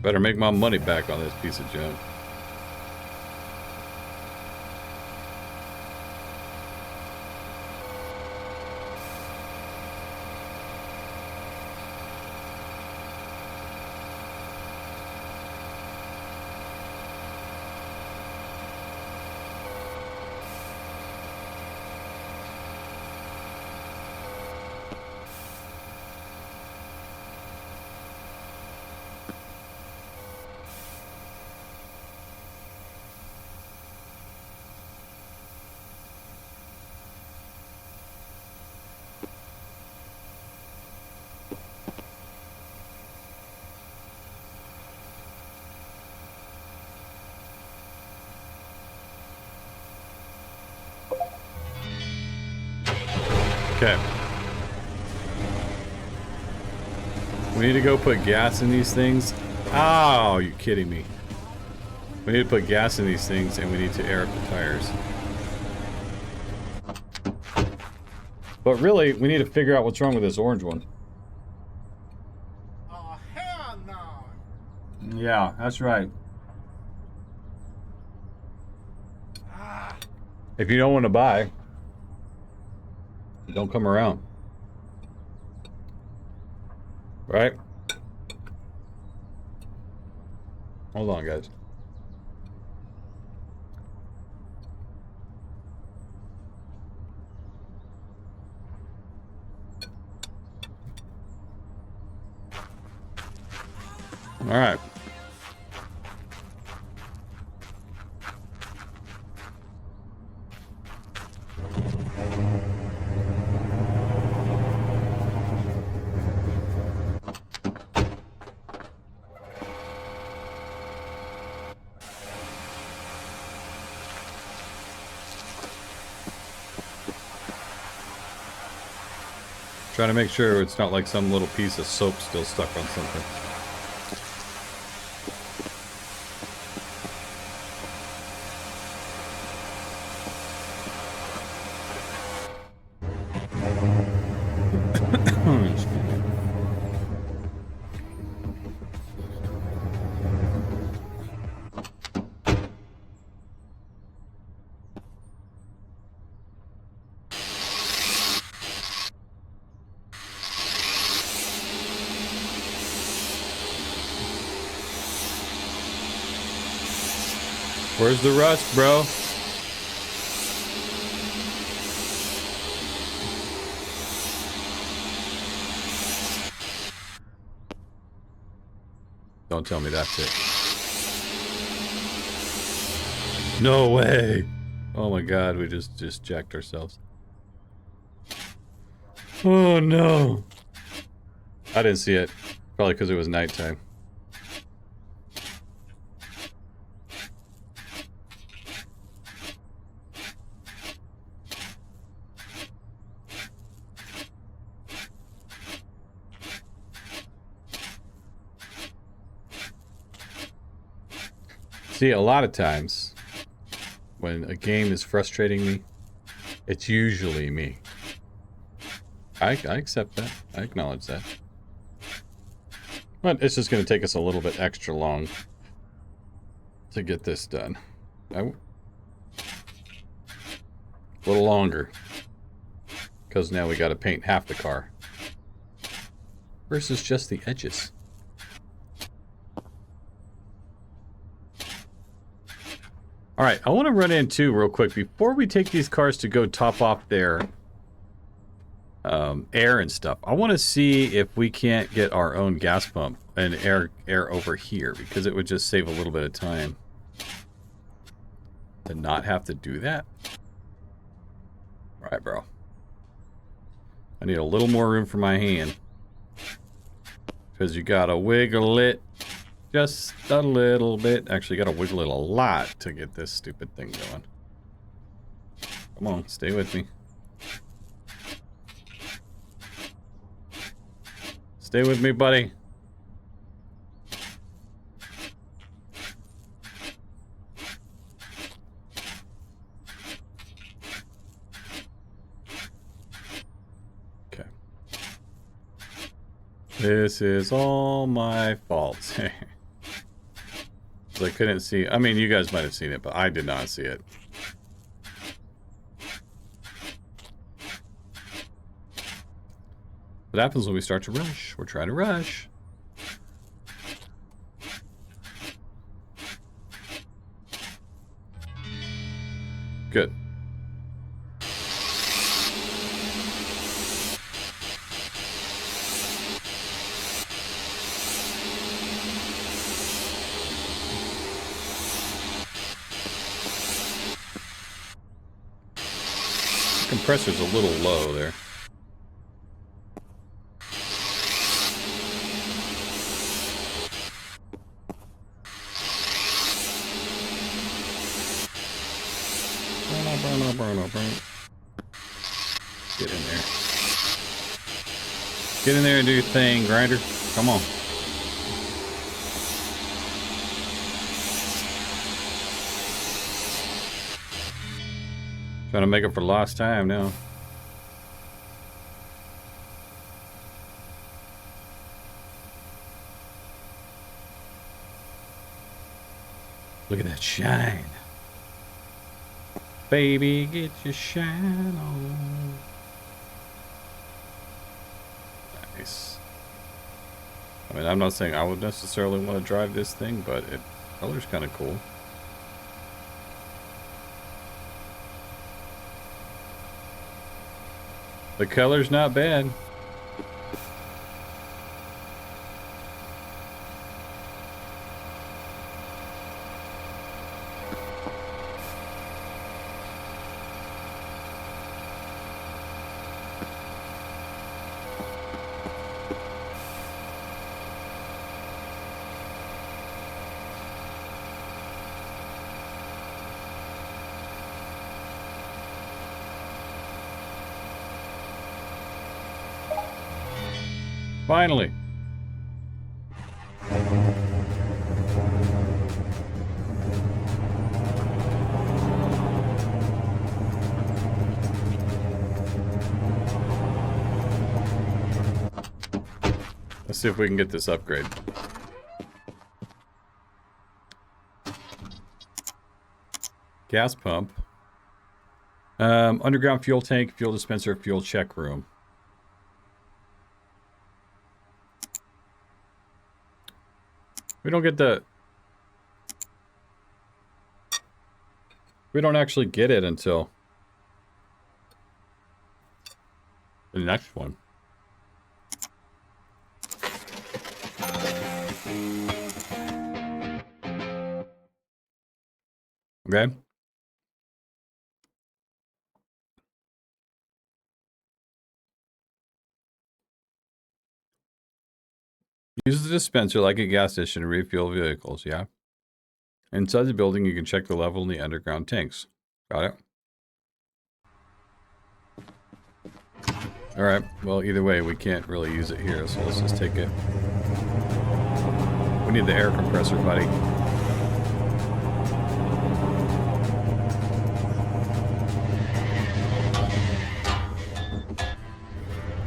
A: Better make my money back on this piece of junk. Okay. We need to go put gas in these things. Oh, you're kidding me. We need to put gas in these things and we need to air up the tires. But really, we need to figure out what's wrong with this orange one.
C: Oh, hell no!
D: Yeah, that's right.
A: If you don't want to buy, don't come around. Right? Hold on, guys. All right. Trying to make sure it's not like some little piece of soap still stuck on something. Where's the rust, bro? Don't tell me that's it. No way! Oh my god, we just jacked ourselves. Oh no! I didn't see it. Probably because it was nighttime. See, a lot of times, when a game is frustrating me, it's usually me. I accept that. I acknowledge that. But it's just going to take us a little bit extra long to get this done. A little longer. Because now we got to paint half the car. Versus just the edges. Alright, I want to run in too real quick before we take these cars to go top off their air and stuff. I want to see if we can't get our own gas pump and air over here, because it would just save a little bit of time to not have to do that. All right, bro. I need a little more room for my hand, because you gotta wiggle it just a little bit. Actually, you gotta wiggle it a lot to get this stupid thing going. Come on, stay with me. Stay with me, buddy. Okay. This is all my fault. I couldn't see. I mean, you guys might have seen it, but I did not see it. What happens when we start to rush? We're trying to rush. Good. The compressor's a little low there. Get in there. Get in there and do your thing, grinder. Come on. Trying to make up for lost time now. Look at that shine. Baby, get your shine on. Nice. I mean, I'm not saying I would necessarily want to drive this thing, but it color's kind of cool. The color's not bad. Finally. Let's see if we can get this upgrade. Gas pump. Underground fuel tank, fuel dispenser, fuel check room. We don't get the... We don't actually get it until the next one. Okay. Use the dispenser like a gas station to refuel vehicles, yeah? Inside the building, you can check the level in the underground tanks. Got it? Alright, well, either way, we can't really use it here, so let's just take it. We need the air compressor, buddy.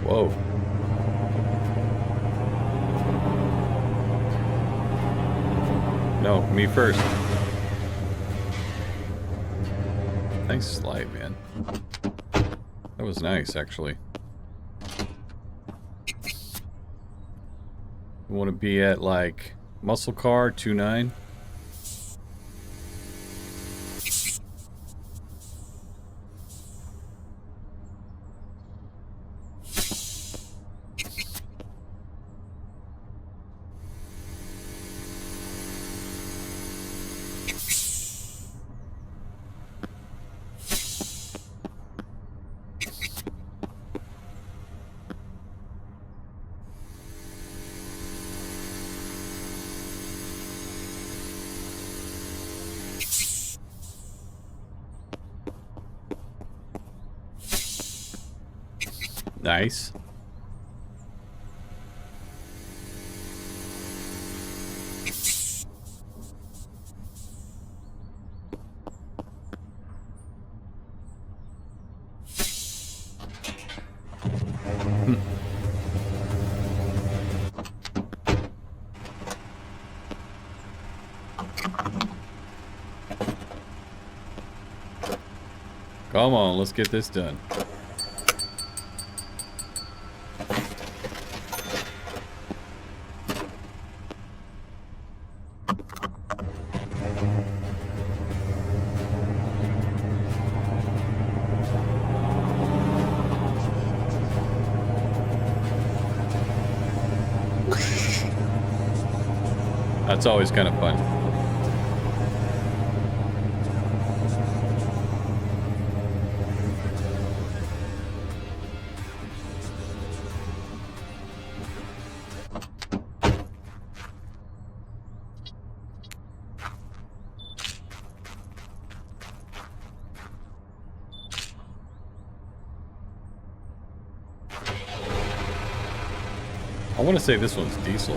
A: Whoa. No, me first. Nice slide, man. That was nice, actually. We want to be at, like, muscle car 2.9. Nice. Come on, let's get this done. That's always kind of fun. I want to say this one's diesel.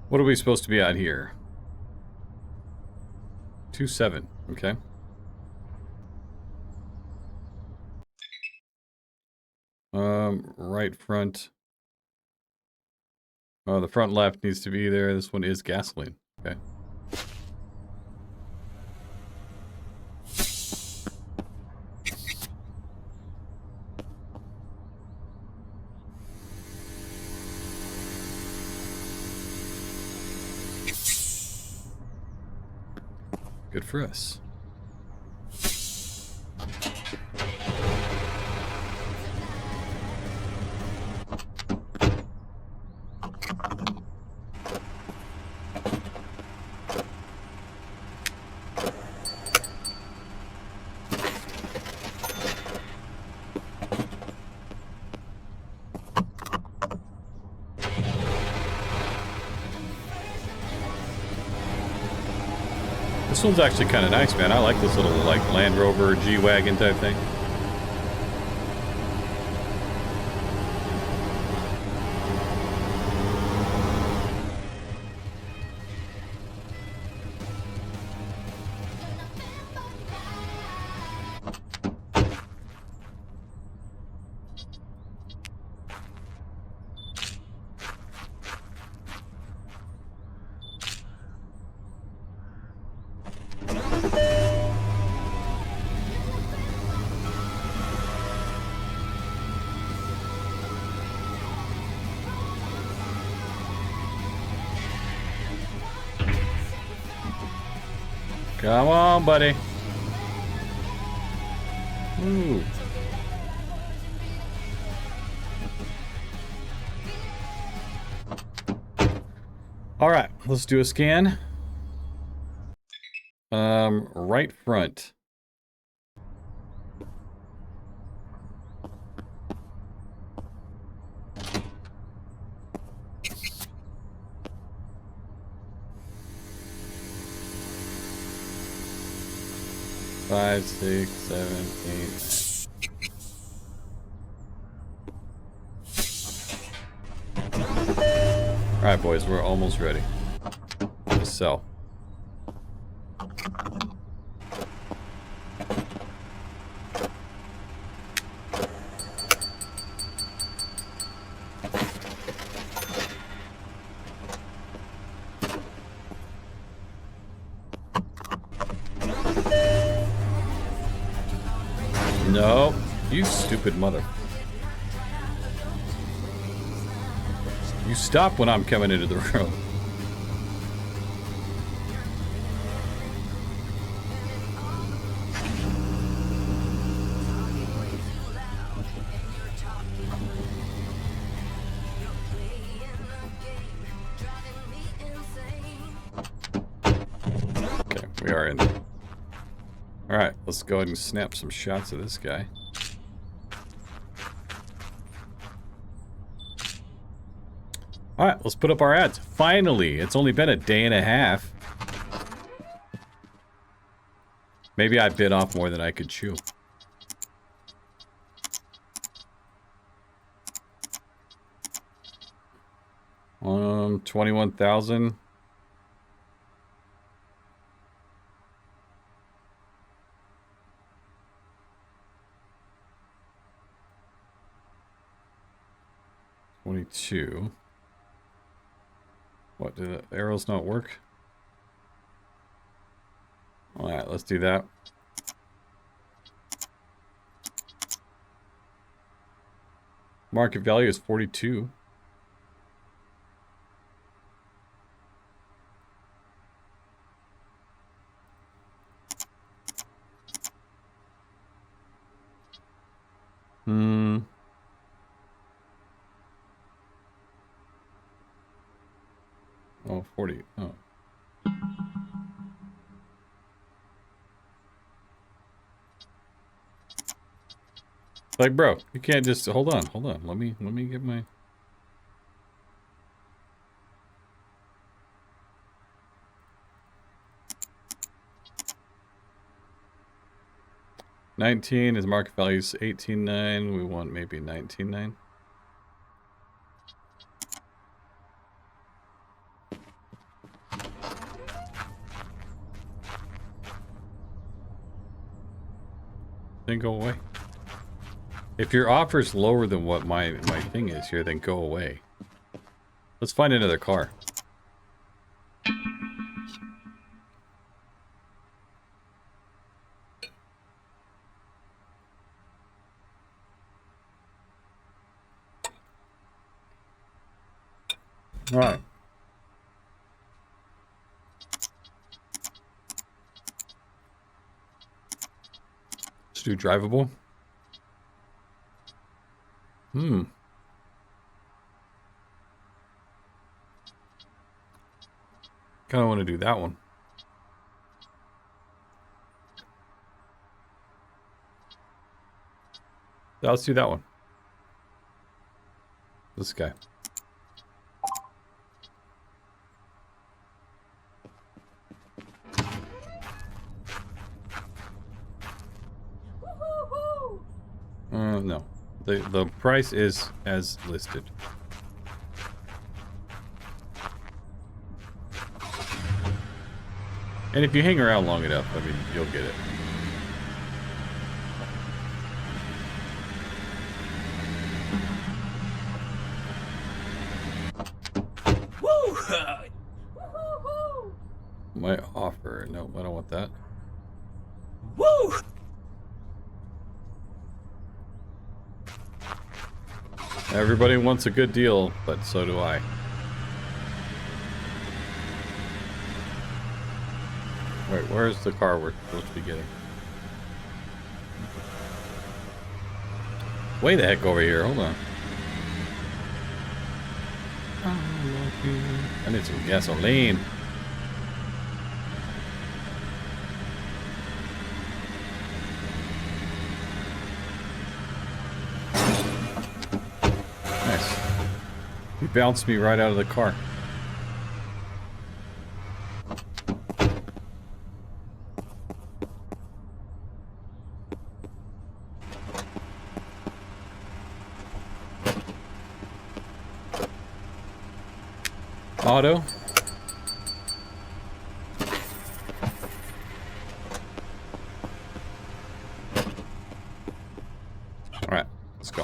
A: What are we supposed to be at here? 2.7, okay. Right front. Oh, the front left needs to be there. This one is gasoline. Okay. Good for us. This one's actually kind of nice, man. I like this little, like, Land Rover G-Wagon type thing. Come on, buddy. Ooh. All right, let's do a scan. Right front. Five, 6, 7, 8. All right, boys, we're almost ready to sell. No, you stupid mother. You stop when I'm coming into the room. Okay, we are in there. Alright, let's go ahead and snap some shots of this guy. Alright, let's put up our ads. Finally! It's only been a day and a half. Maybe I bit off more than I could chew. $21,000. $22. What, do the arrows not work? Alright, let's do that. Market value is 42. Oh, 40. Oh. Like, bro, you can't just hold on. Let me get my 19 is market value's 18.9. We want maybe 19.9. Then go away. If your offer's lower than what my thing is here, then go away. Let's find another car. All right. Let's do drivable. Kind of want to do that one. Yeah, let's do that one. This guy. No. The price is as listed. And if you hang around long enough, I mean, you'll get it. My offer. No, I don't want that.
D: Woo!
A: Everybody wants a good deal, but so do I. Wait, where's the car we're supposed to be getting? Way the heck over here, hold on. I need some gasoline. Nice. He bounced me right out of the car. Auto. Alright, let's go.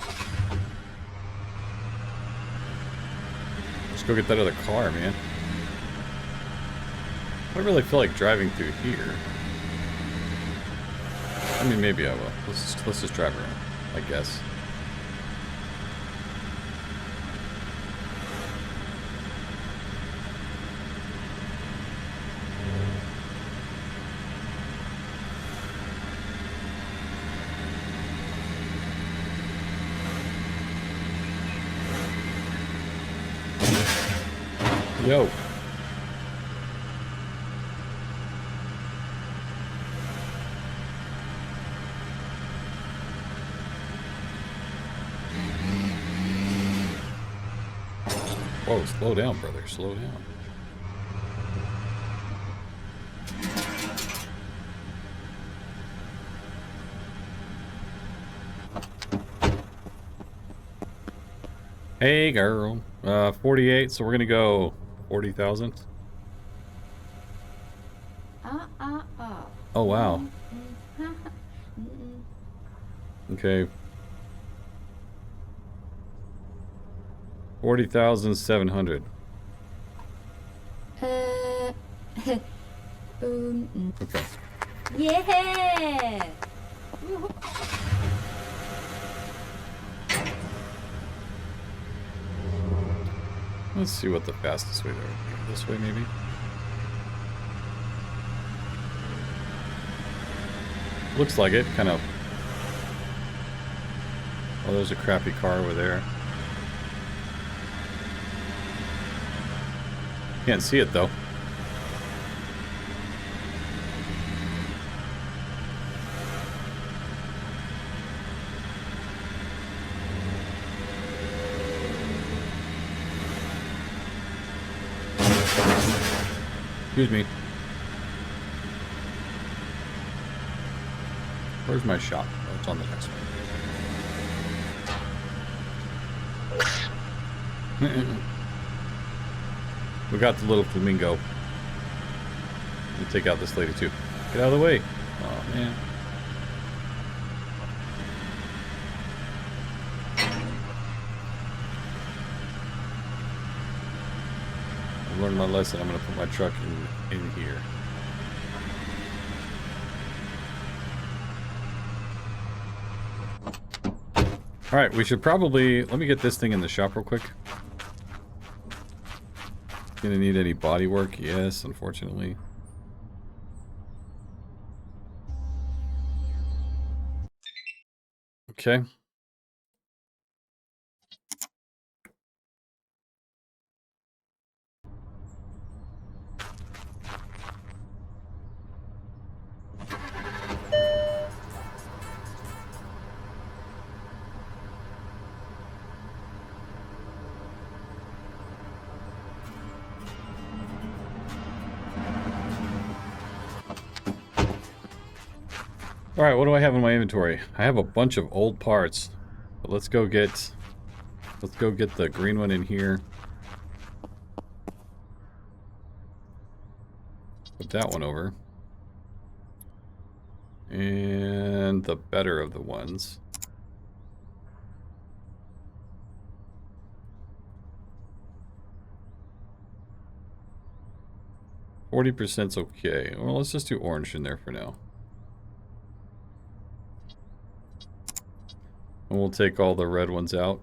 A: Let's go get that other car, man. I don't really feel like driving through here. I mean, maybe I will. Let's just drive around, I guess. Yo. Whoa, slow down, brother. Slow down. Hey, girl. 48, so we're gonna go 40,000. Oh, wow. Okay. 40,700. Okay.
B: Yeah!
A: Let's see what the fastest way there would be. This way, maybe? Looks like it, kind of. Oh, there's a crappy car over there. Can't see it, though. Excuse me. Where's my shop? Oh, it's on the next one. We got the little flamingo. Let me take out this lady too. Get out of the way. Oh man. I learned my lesson. I'm gonna put my truck in here. Alright, we should probably... Let me get this thing in the shop real quick. Gonna need any body work? Yes, unfortunately. Okay. Alright, what do I have in my inventory? I have a bunch of old parts. But let's go get the green one in here. Put that one over. And the better of the ones. %'s okay. Well, let's just do orange in there for now. And we'll take all the red ones out.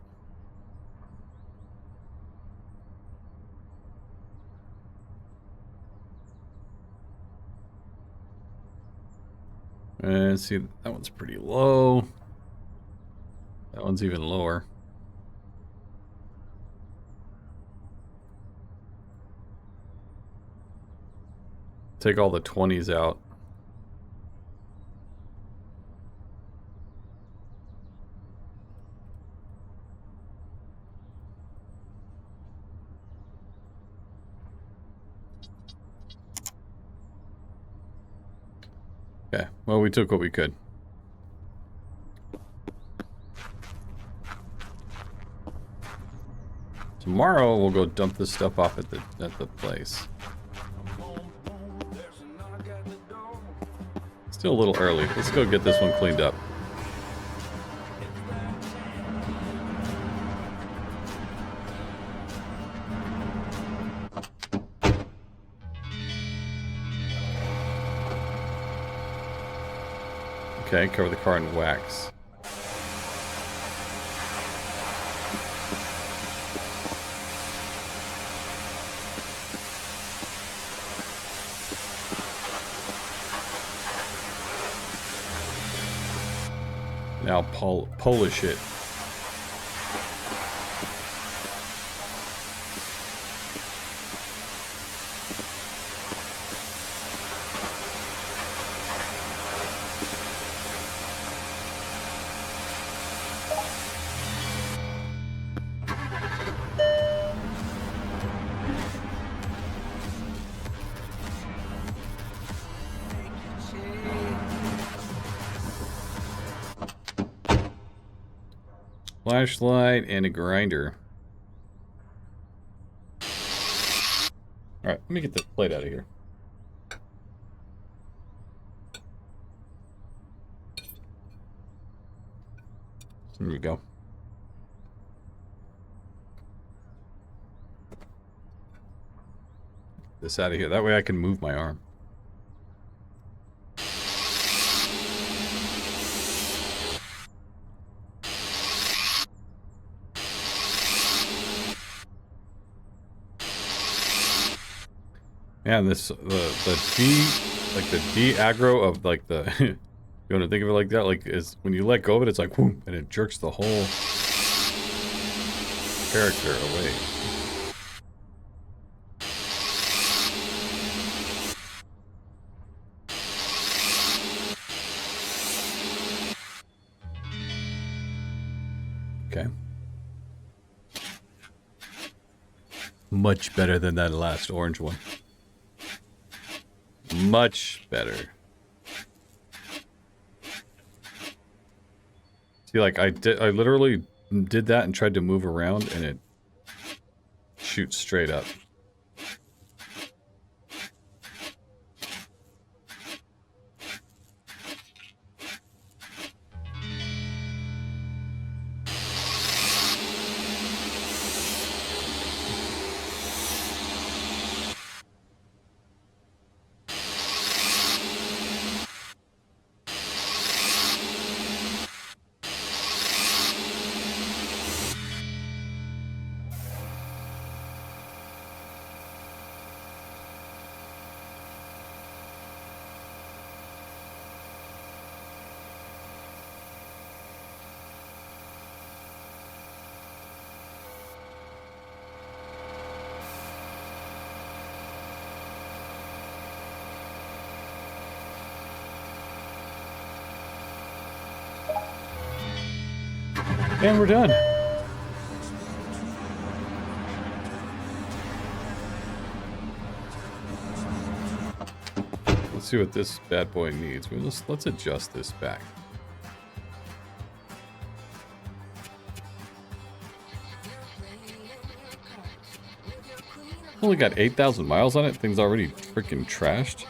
A: And see, that one's pretty low. That one's even lower. Take all the 20s out. Okay, well, we took what we could. Tomorrow we'll go dump this stuff off at the place. Still a little early. Let's go get this one cleaned up. Okay, cover the car in wax. Now polish it. Flashlight and a grinder. Alright, let me get this plate out of here. There we go. This out of here. That way I can move my arm. Man, this the D aggro of like the you want to think of it like that, like is when you let go of it, it's like whoom, and it jerks the whole character away. Okay. Much better than that last orange one. Much better. See, like I literally did that and tried to move around and it shoots straight up. And we're done. Let's see what this bad boy needs. Well, let's adjust this back. Only got 8,000 miles on it. Thing's already freaking trashed.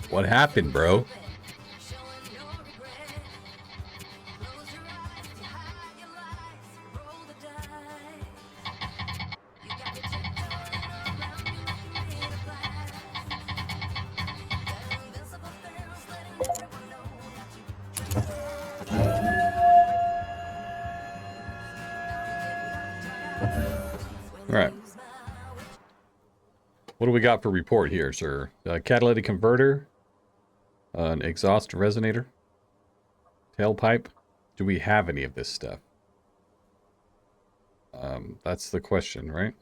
A: What happened, bro? Alright. What do we got for report here, sir? A catalytic converter, an exhaust resonator, tailpipe. Do we have any of this stuff? That's the question, right?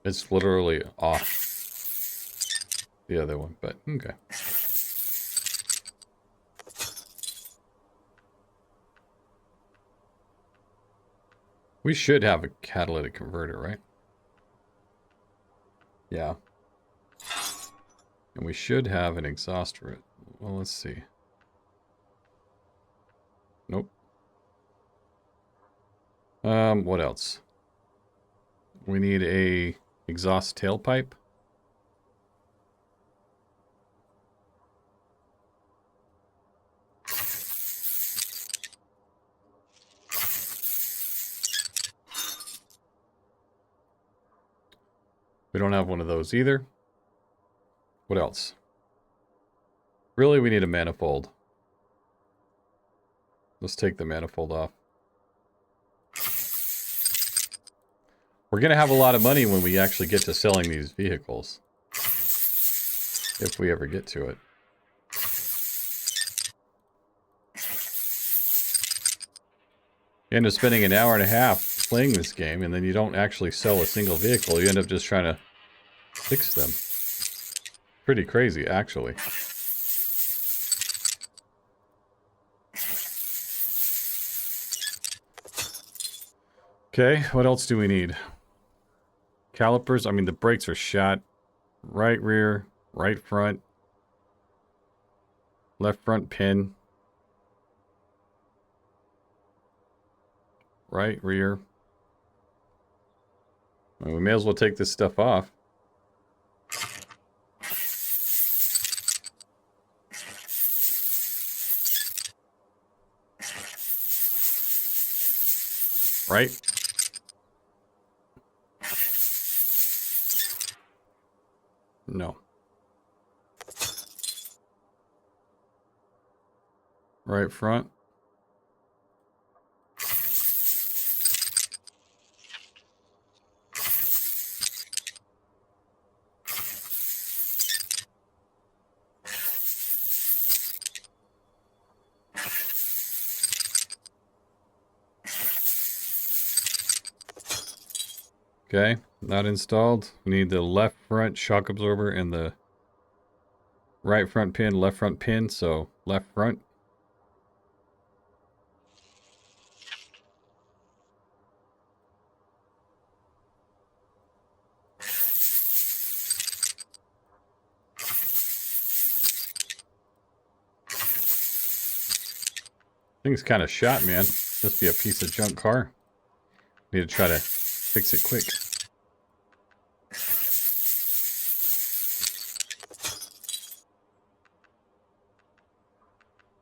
A: It's literally off the other one, but okay. We should have a catalytic converter, right? Yeah. And we should have an exhaust. Well, let's see. Nope. What else? We need a exhaust tailpipe. We don't have one of those either. What else? Really, we need a manifold. Let's take the manifold off. We're going to have a lot of money when we actually get to selling these vehicles. If we ever get to it. You end up spending an hour and a half playing this game, and then you don't actually sell a single vehicle. You end up just trying to fix them. Pretty crazy, actually. Okay, what else do we need? Calipers. I mean, the brakes are shot. Right rear, right front, left front pin, right rear. Well, we may as well take this stuff off. Right? No. Right front. Okay, not installed. We need the left front shock absorber and the right front pin, left front pin, so left front. Thing's kind of shot, man. Must be a piece of junk car. Need to try to fix it quick.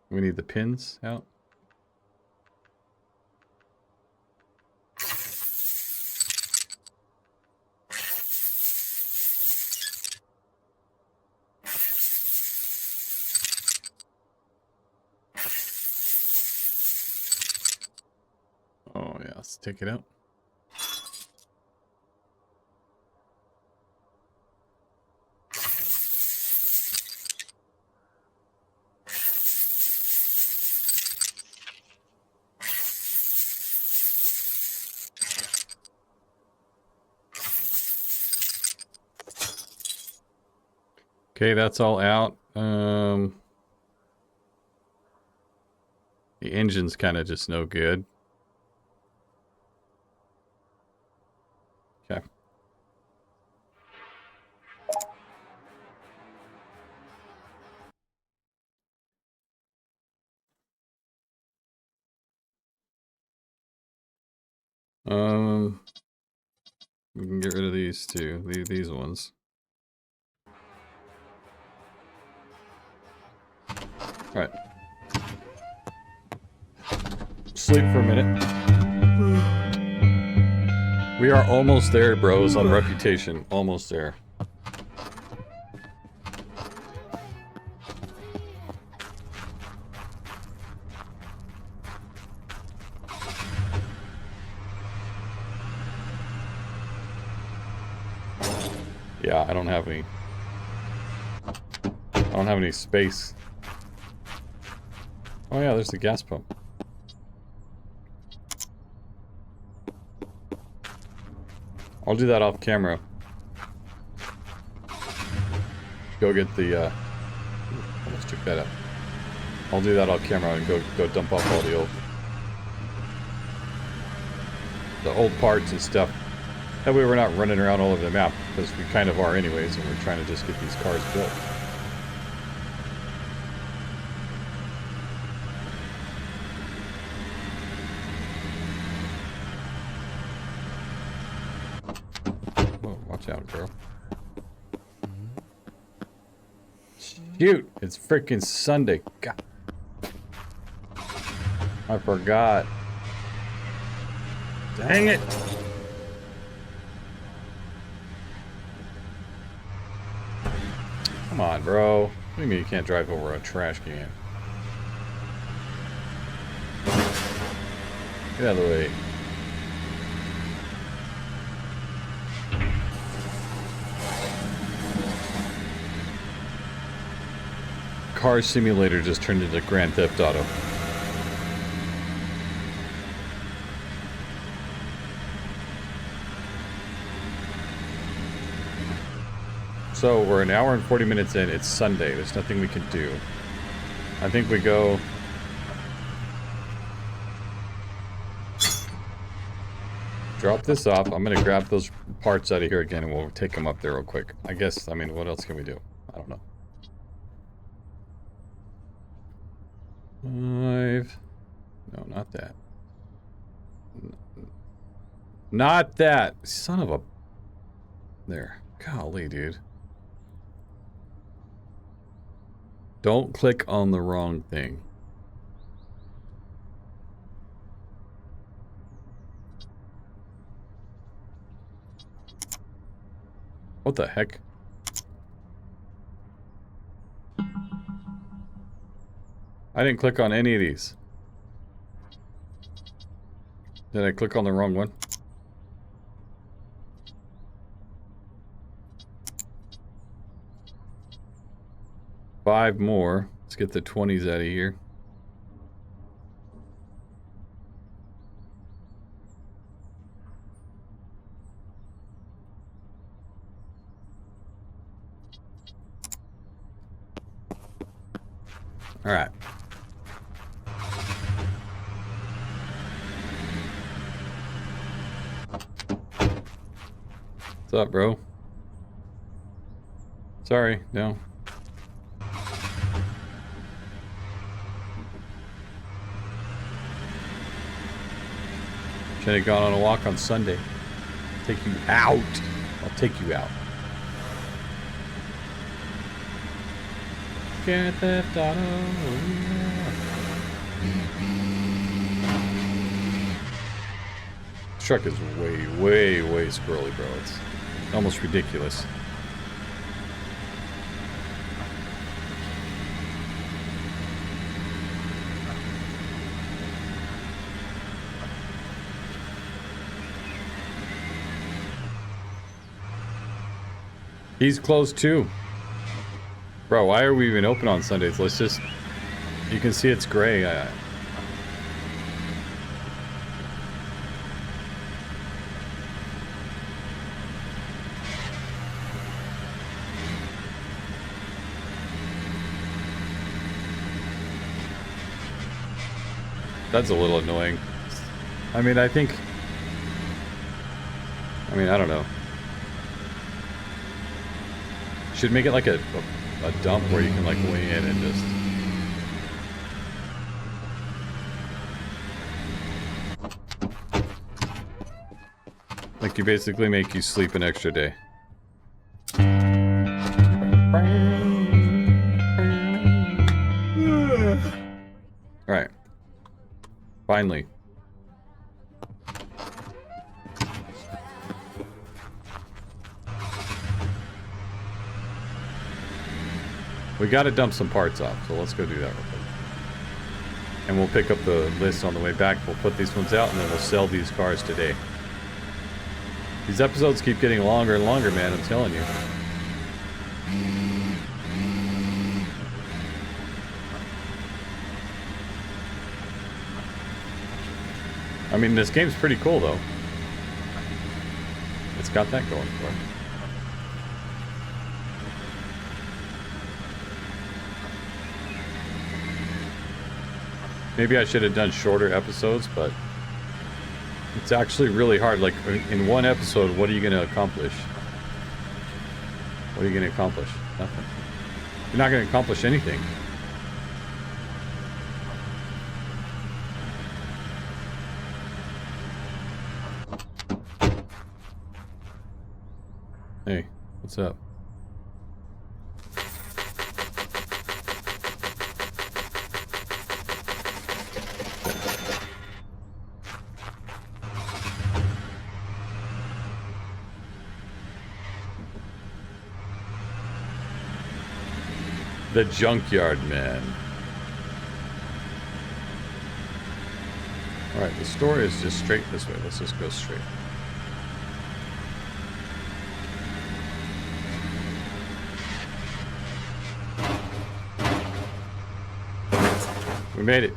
A: We need the pins out. Oh yeah, let's take it out. Okay, that's all out. The engine's kind of just no good. Okay. We can get rid of these two. These ones. Alright. Sleep for a minute. We are almost there, bros, on reputation. Almost there. Yeah, I don't have any space. Oh yeah, there's the gas pump. I'll do that off camera. Go get the almost took that out. I'll do that off camera and go dump off all the old parts and stuff. That way we're not running around all over the map, because we kind of are anyways, and we're trying to just get these cars built. Whoa, watch out, girl. Shoot! It's freaking Sunday. God. I forgot. Dang it! Come on, bro. What do you mean you can't drive over a trash can? Get out of the way. Car Simulator just turned into Grand Theft Auto. So we're an hour and 40 minutes in. It's Sunday. There's nothing we can do. I think we go... Drop this off. I'm gonna grab those parts out of here again and we'll take them up there real quick. I guess, I mean, what else can we do? I don't know. 5. No, not that. Not that! Son of a... There. Golly, dude. Don't click on the wrong thing. What the heck? I didn't click on any of these. Did I click on the wrong one? Five more. Let's get the 20s out of here. All right. What's up, bro? Sorry, no. Should have gone on a walk on Sunday. Take you out. I'll take you out. Grand Theft Auto. This truck is way squirrely, bro. It's almost ridiculous. He's closed too. Bro, why are we even open on Sundays? Let's just... You can see it's gray. That's a little annoying. I mean, I think... I mean, I don't know. Should make it like a dump where you can like weigh in and just... Like you basically make you sleep an extra day. Alright. Finally. We gotta dump some parts off, so let's go do that real quick. And we'll pick up the list on the way back. We'll put these ones out and then we'll sell these cars today. These episodes keep getting longer and longer, man, I'm telling you. I mean, this game's pretty cool, though. It's got that going for it. Maybe I should have done shorter episodes, but it's actually really hard. Like, in one episode, what are you going to accomplish? What are you going to accomplish? Nothing. You're not going to accomplish anything. Hey, what's up? The junkyard man. Alright, the store is just straight this way. Let's just go straight. We made it.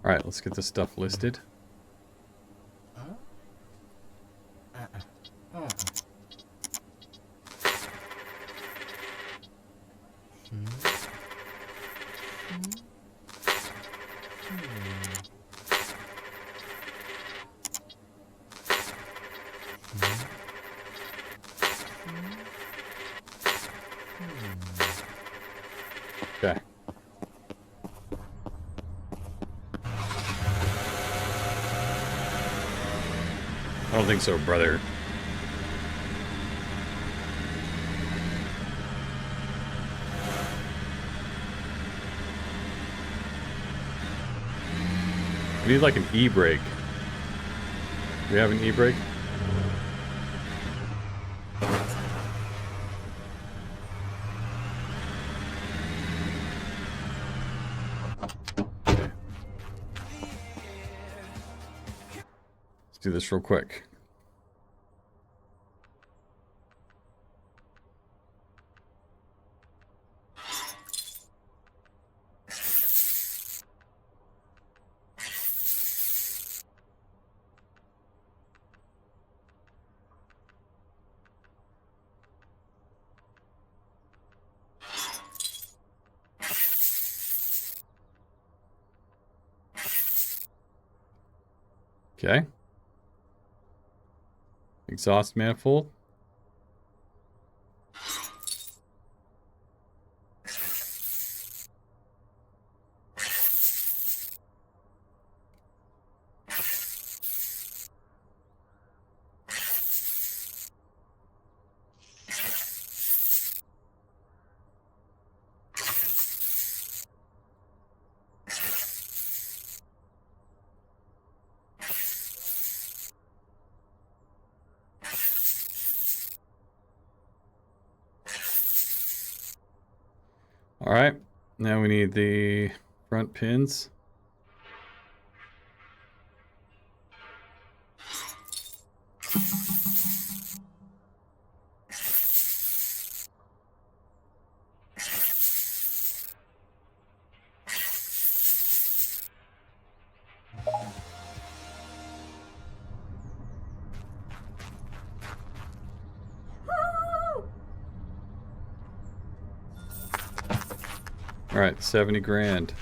A: Alright, let's get this stuff listed. I don't think so, brother. We need like an e-brake. Do we have an e-brake? Okay. Let's do this real quick. Okay. Exhaust manifold. All right, now we need the front pins. All right, 70 grand.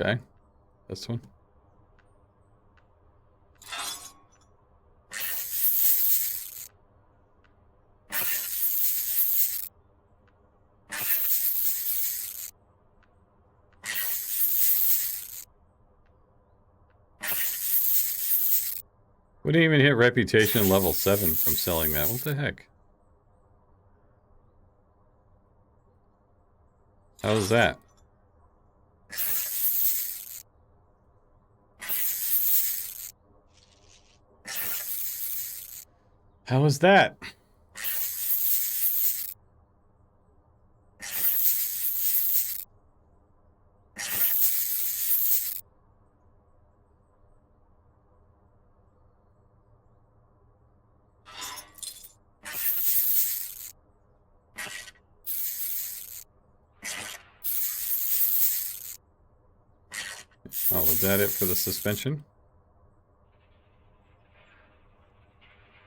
A: Okay, this one. We didn't even hit reputation level 7 from selling that. What the heck? How was that? How was that? Oh, was that it for the suspension?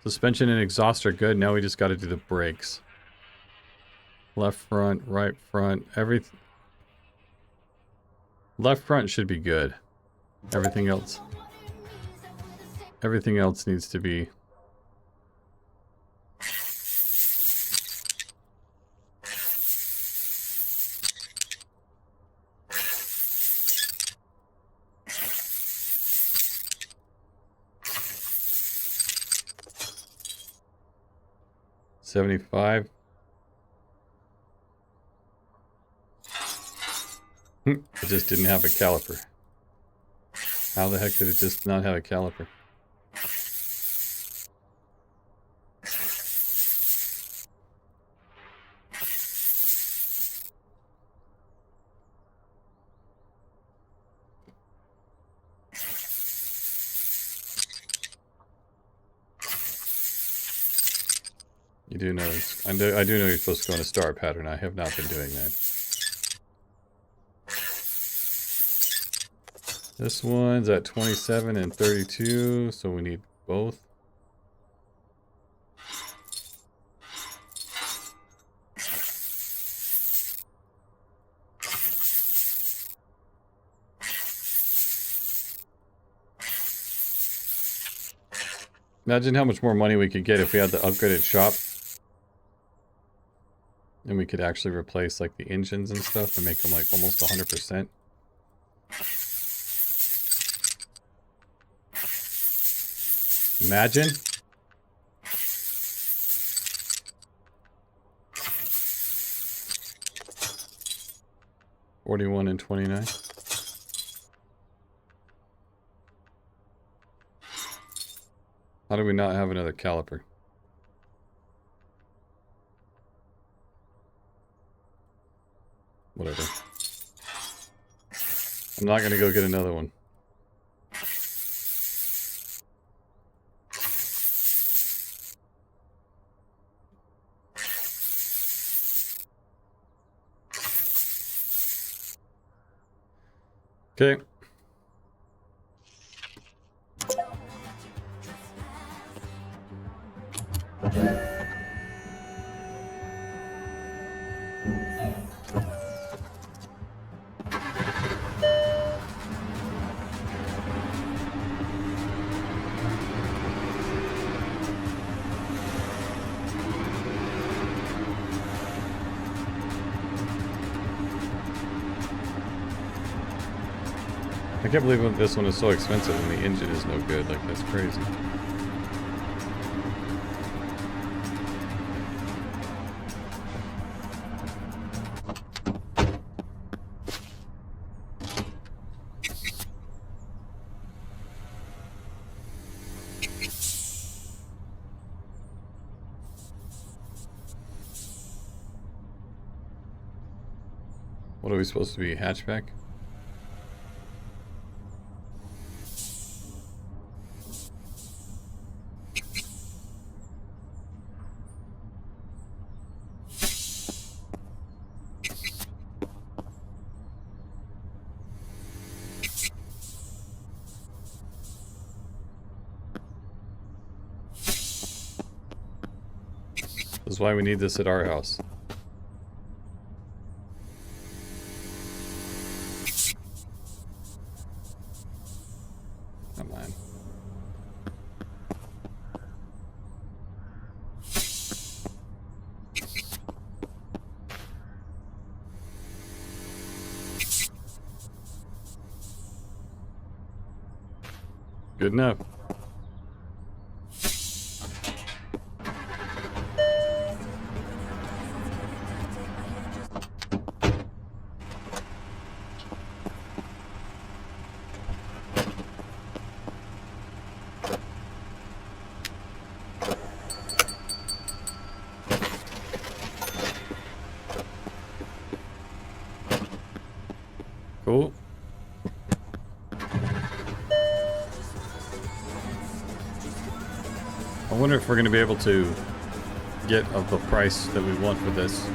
A: Suspension and exhaust are good. Now we just got to do the brakes. Left front, right front, everything. Left front should be good. Everything else needs to be. $75. It just didn't have a caliper. How the heck did it just not have a caliper? You do know, I do know you're supposed to go in a star pattern. I have not been doing that. This one's at 27 and 32, so we need both. Imagine how much more money we could get if we had the upgraded shop. And we could actually replace like the engines and stuff and make them like almost 100%. Imagine. $41 and $29. How do we not have another caliper? Whatever. I'm not gonna go get another one. Okay. I can't believe this one is so expensive and the engine is no good. Like, that's crazy. What are we supposed to be? Hatchback? This is why we need this at our house. Come on. Good enough. Cool. I wonder if we're going to be able to get the price that we want for this.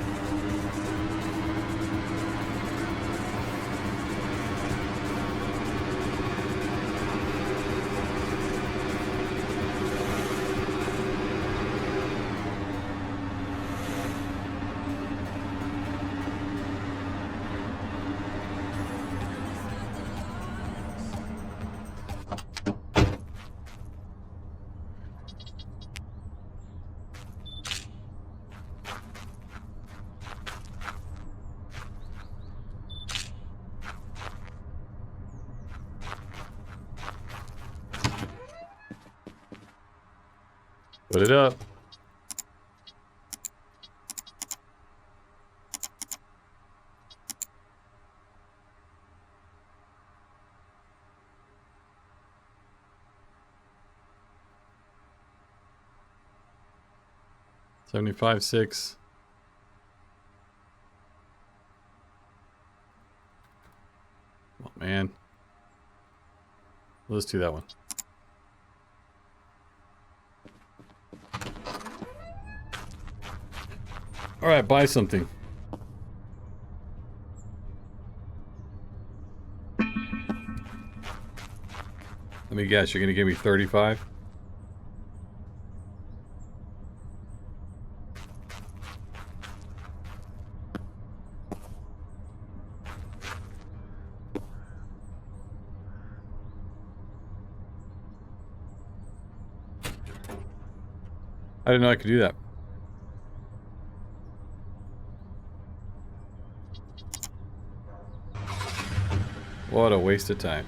A: Put it up. $75.6. Oh man. Let's do that one. All right, buy something. Let me guess, you're gonna give me 35? I didn't know I could do that. What a waste of time.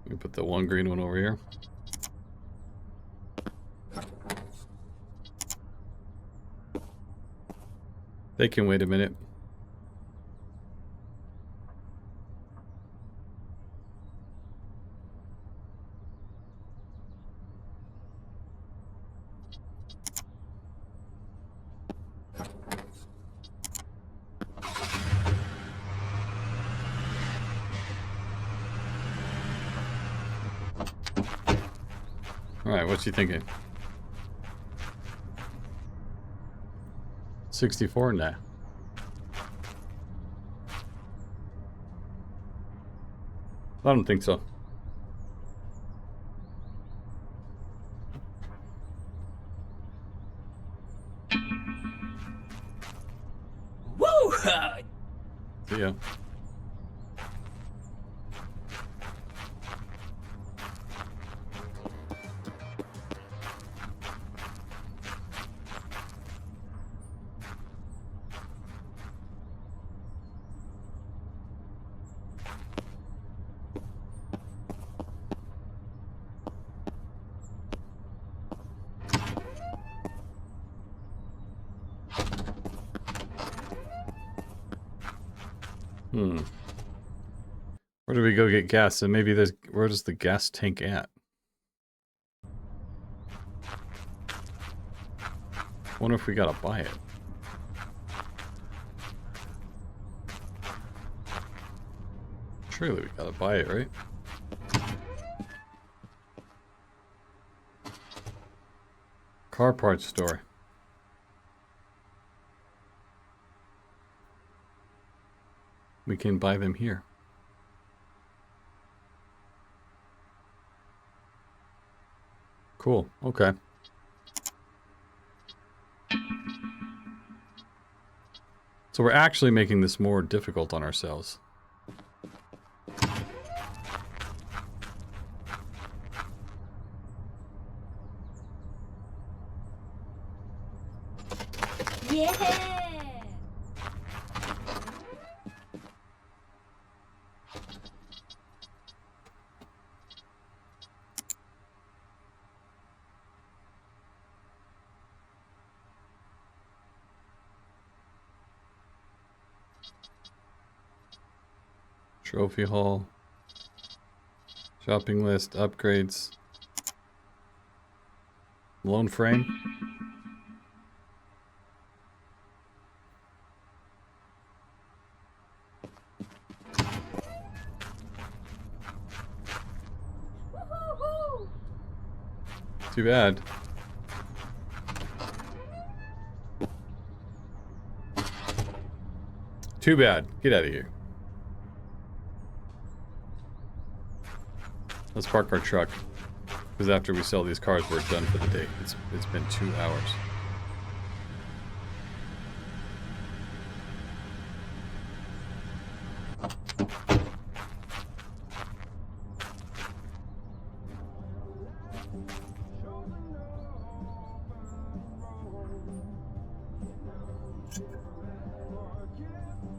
A: Let me put the one green one over here. They can wait a minute. Alright, what's he thinking? 64? Nah. I don't think so.
D: Woo!
A: See ya. Where do we go get gas? And maybe there's... Where is the gas tank at? Wonder if we gotta buy it. Surely we gotta buy it, right? Car parts store. We can buy them here. Cool. Okay. So we're actually making this more difficult on ourselves.
B: Yeah.
A: 'Trophy haul. Shopping list. Upgrades. Loan frame. Too bad. Too bad. Get out of here. Let's park our truck. Because after we sell these cars, we're done for the day. It's been 2 hours.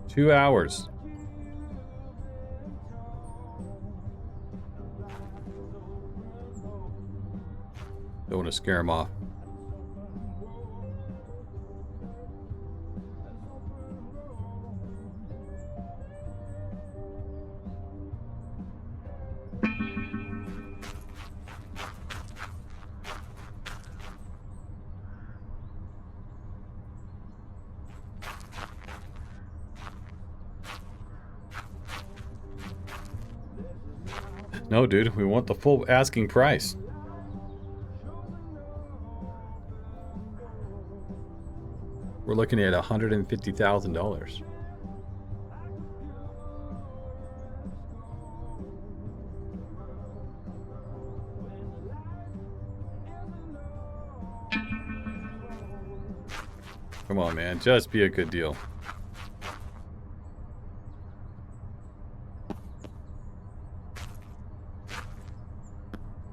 A: Two hours. Don't want to scare him off. No, dude, we want the full asking price. We're looking at $150,000. Come on, man. Just be a good deal.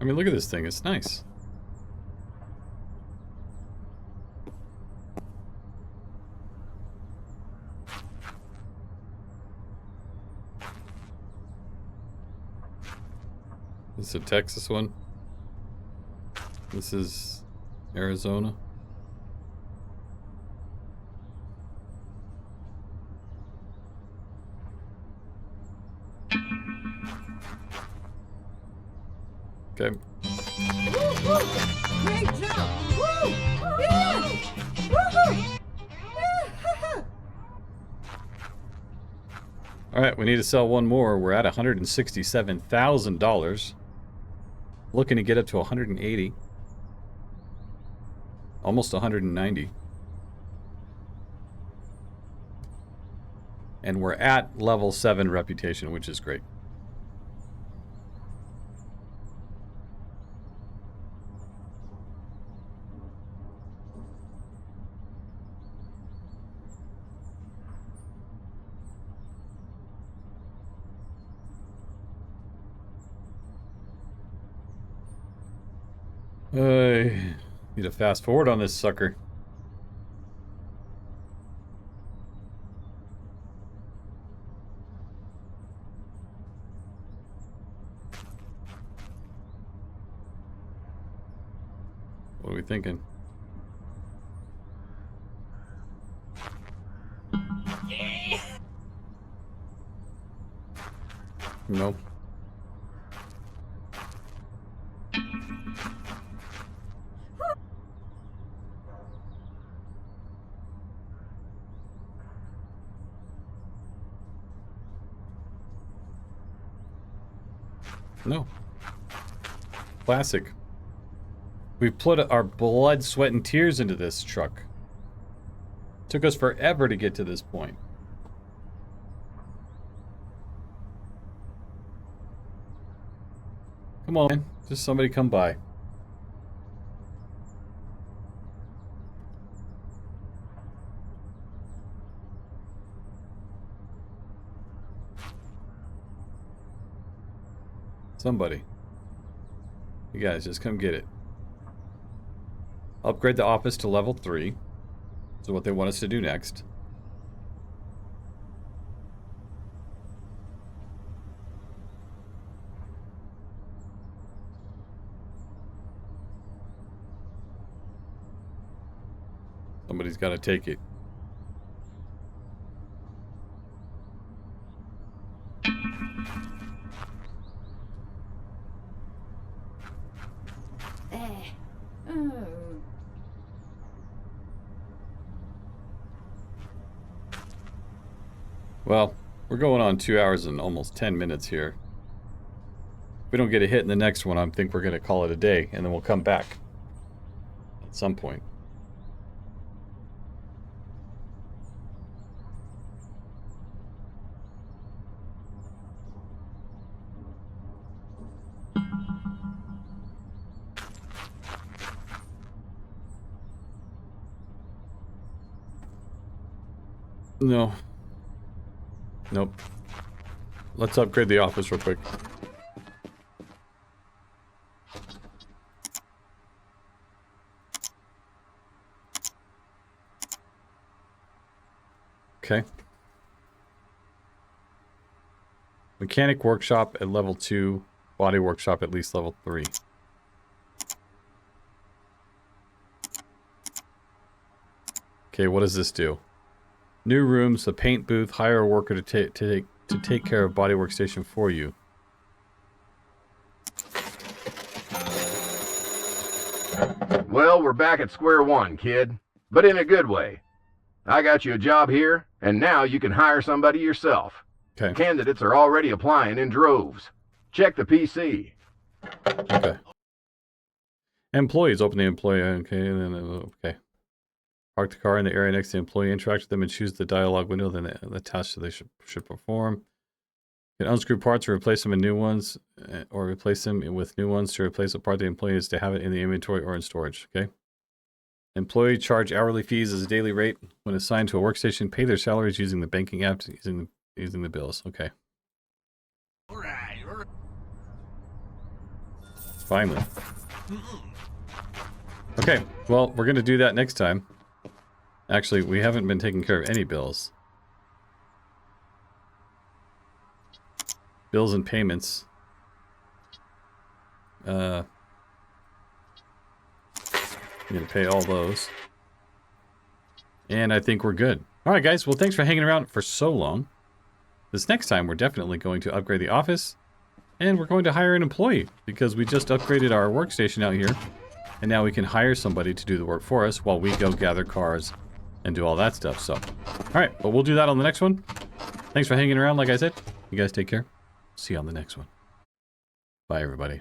A: I mean, look at this thing. It's nice. This is a Texas one. This is Arizona. Okay.
D: Great jump! Woo! Yeah! Woohoo!
A: All right, we need to sell one more. We're at $167,000. Looking to get up to 180. Almost 190. And we're at level 7 reputation, which is great. I need to fast forward on this sucker. What are we thinking? No. No. Classic. We put our blood, sweat, and tears into this truck. Took us forever to get to this point. Come on, man. Just somebody come by. Somebody. You guys, just come get it. Upgrade the office to level 3. So what they want us to do next. Somebody's got to take it. Well, we're going on 2 hours and almost 10 minutes here. If we don't get a hit in the next one, I think we're going to call it a day, and then we'll come back at some point. No. Nope. Let's upgrade the office real quick. Okay. Mechanic workshop at level 2. Body workshop at least level 3. Okay, what does this do? New rooms, a paint booth, hire a worker to take care of body workstation for you.
E: Well, we're back at square one, kid. But in a good way. I got you a job here, and now you can hire somebody yourself.
A: Okay.
E: Candidates are already applying in droves. Check the PC.
A: Okay. Employees, open the employee. Okay, then okay. Park the car in the area next to the employee, interact with them, and choose the dialogue window, then the task they should perform. You can unscrew parts or replace them in new ones, or replace them with new ones. To replace a part, the employee is to have it in the inventory or in storage, okay? Employee charge hourly fees as a daily rate. When assigned to a workstation, pay their salaries using the banking app, using the bills, okay.
C: All right.
A: Finally. Okay, well, we're going to do that next time. Actually, we haven't been taking care of any bills. Bills and payments. I'm going to pay all those. And I think we're good. Alright guys, well thanks for hanging around for so long. This next time we're definitely going to upgrade the office. And we're going to hire an employee. Because we just upgraded our workstation out here. And now we can hire somebody to do the work for us while we go gather cars and do all that stuff. So, alright, but we'll do that on the next one. Thanks for hanging around, like I said. You guys take care. See you on the next one. Bye, everybody.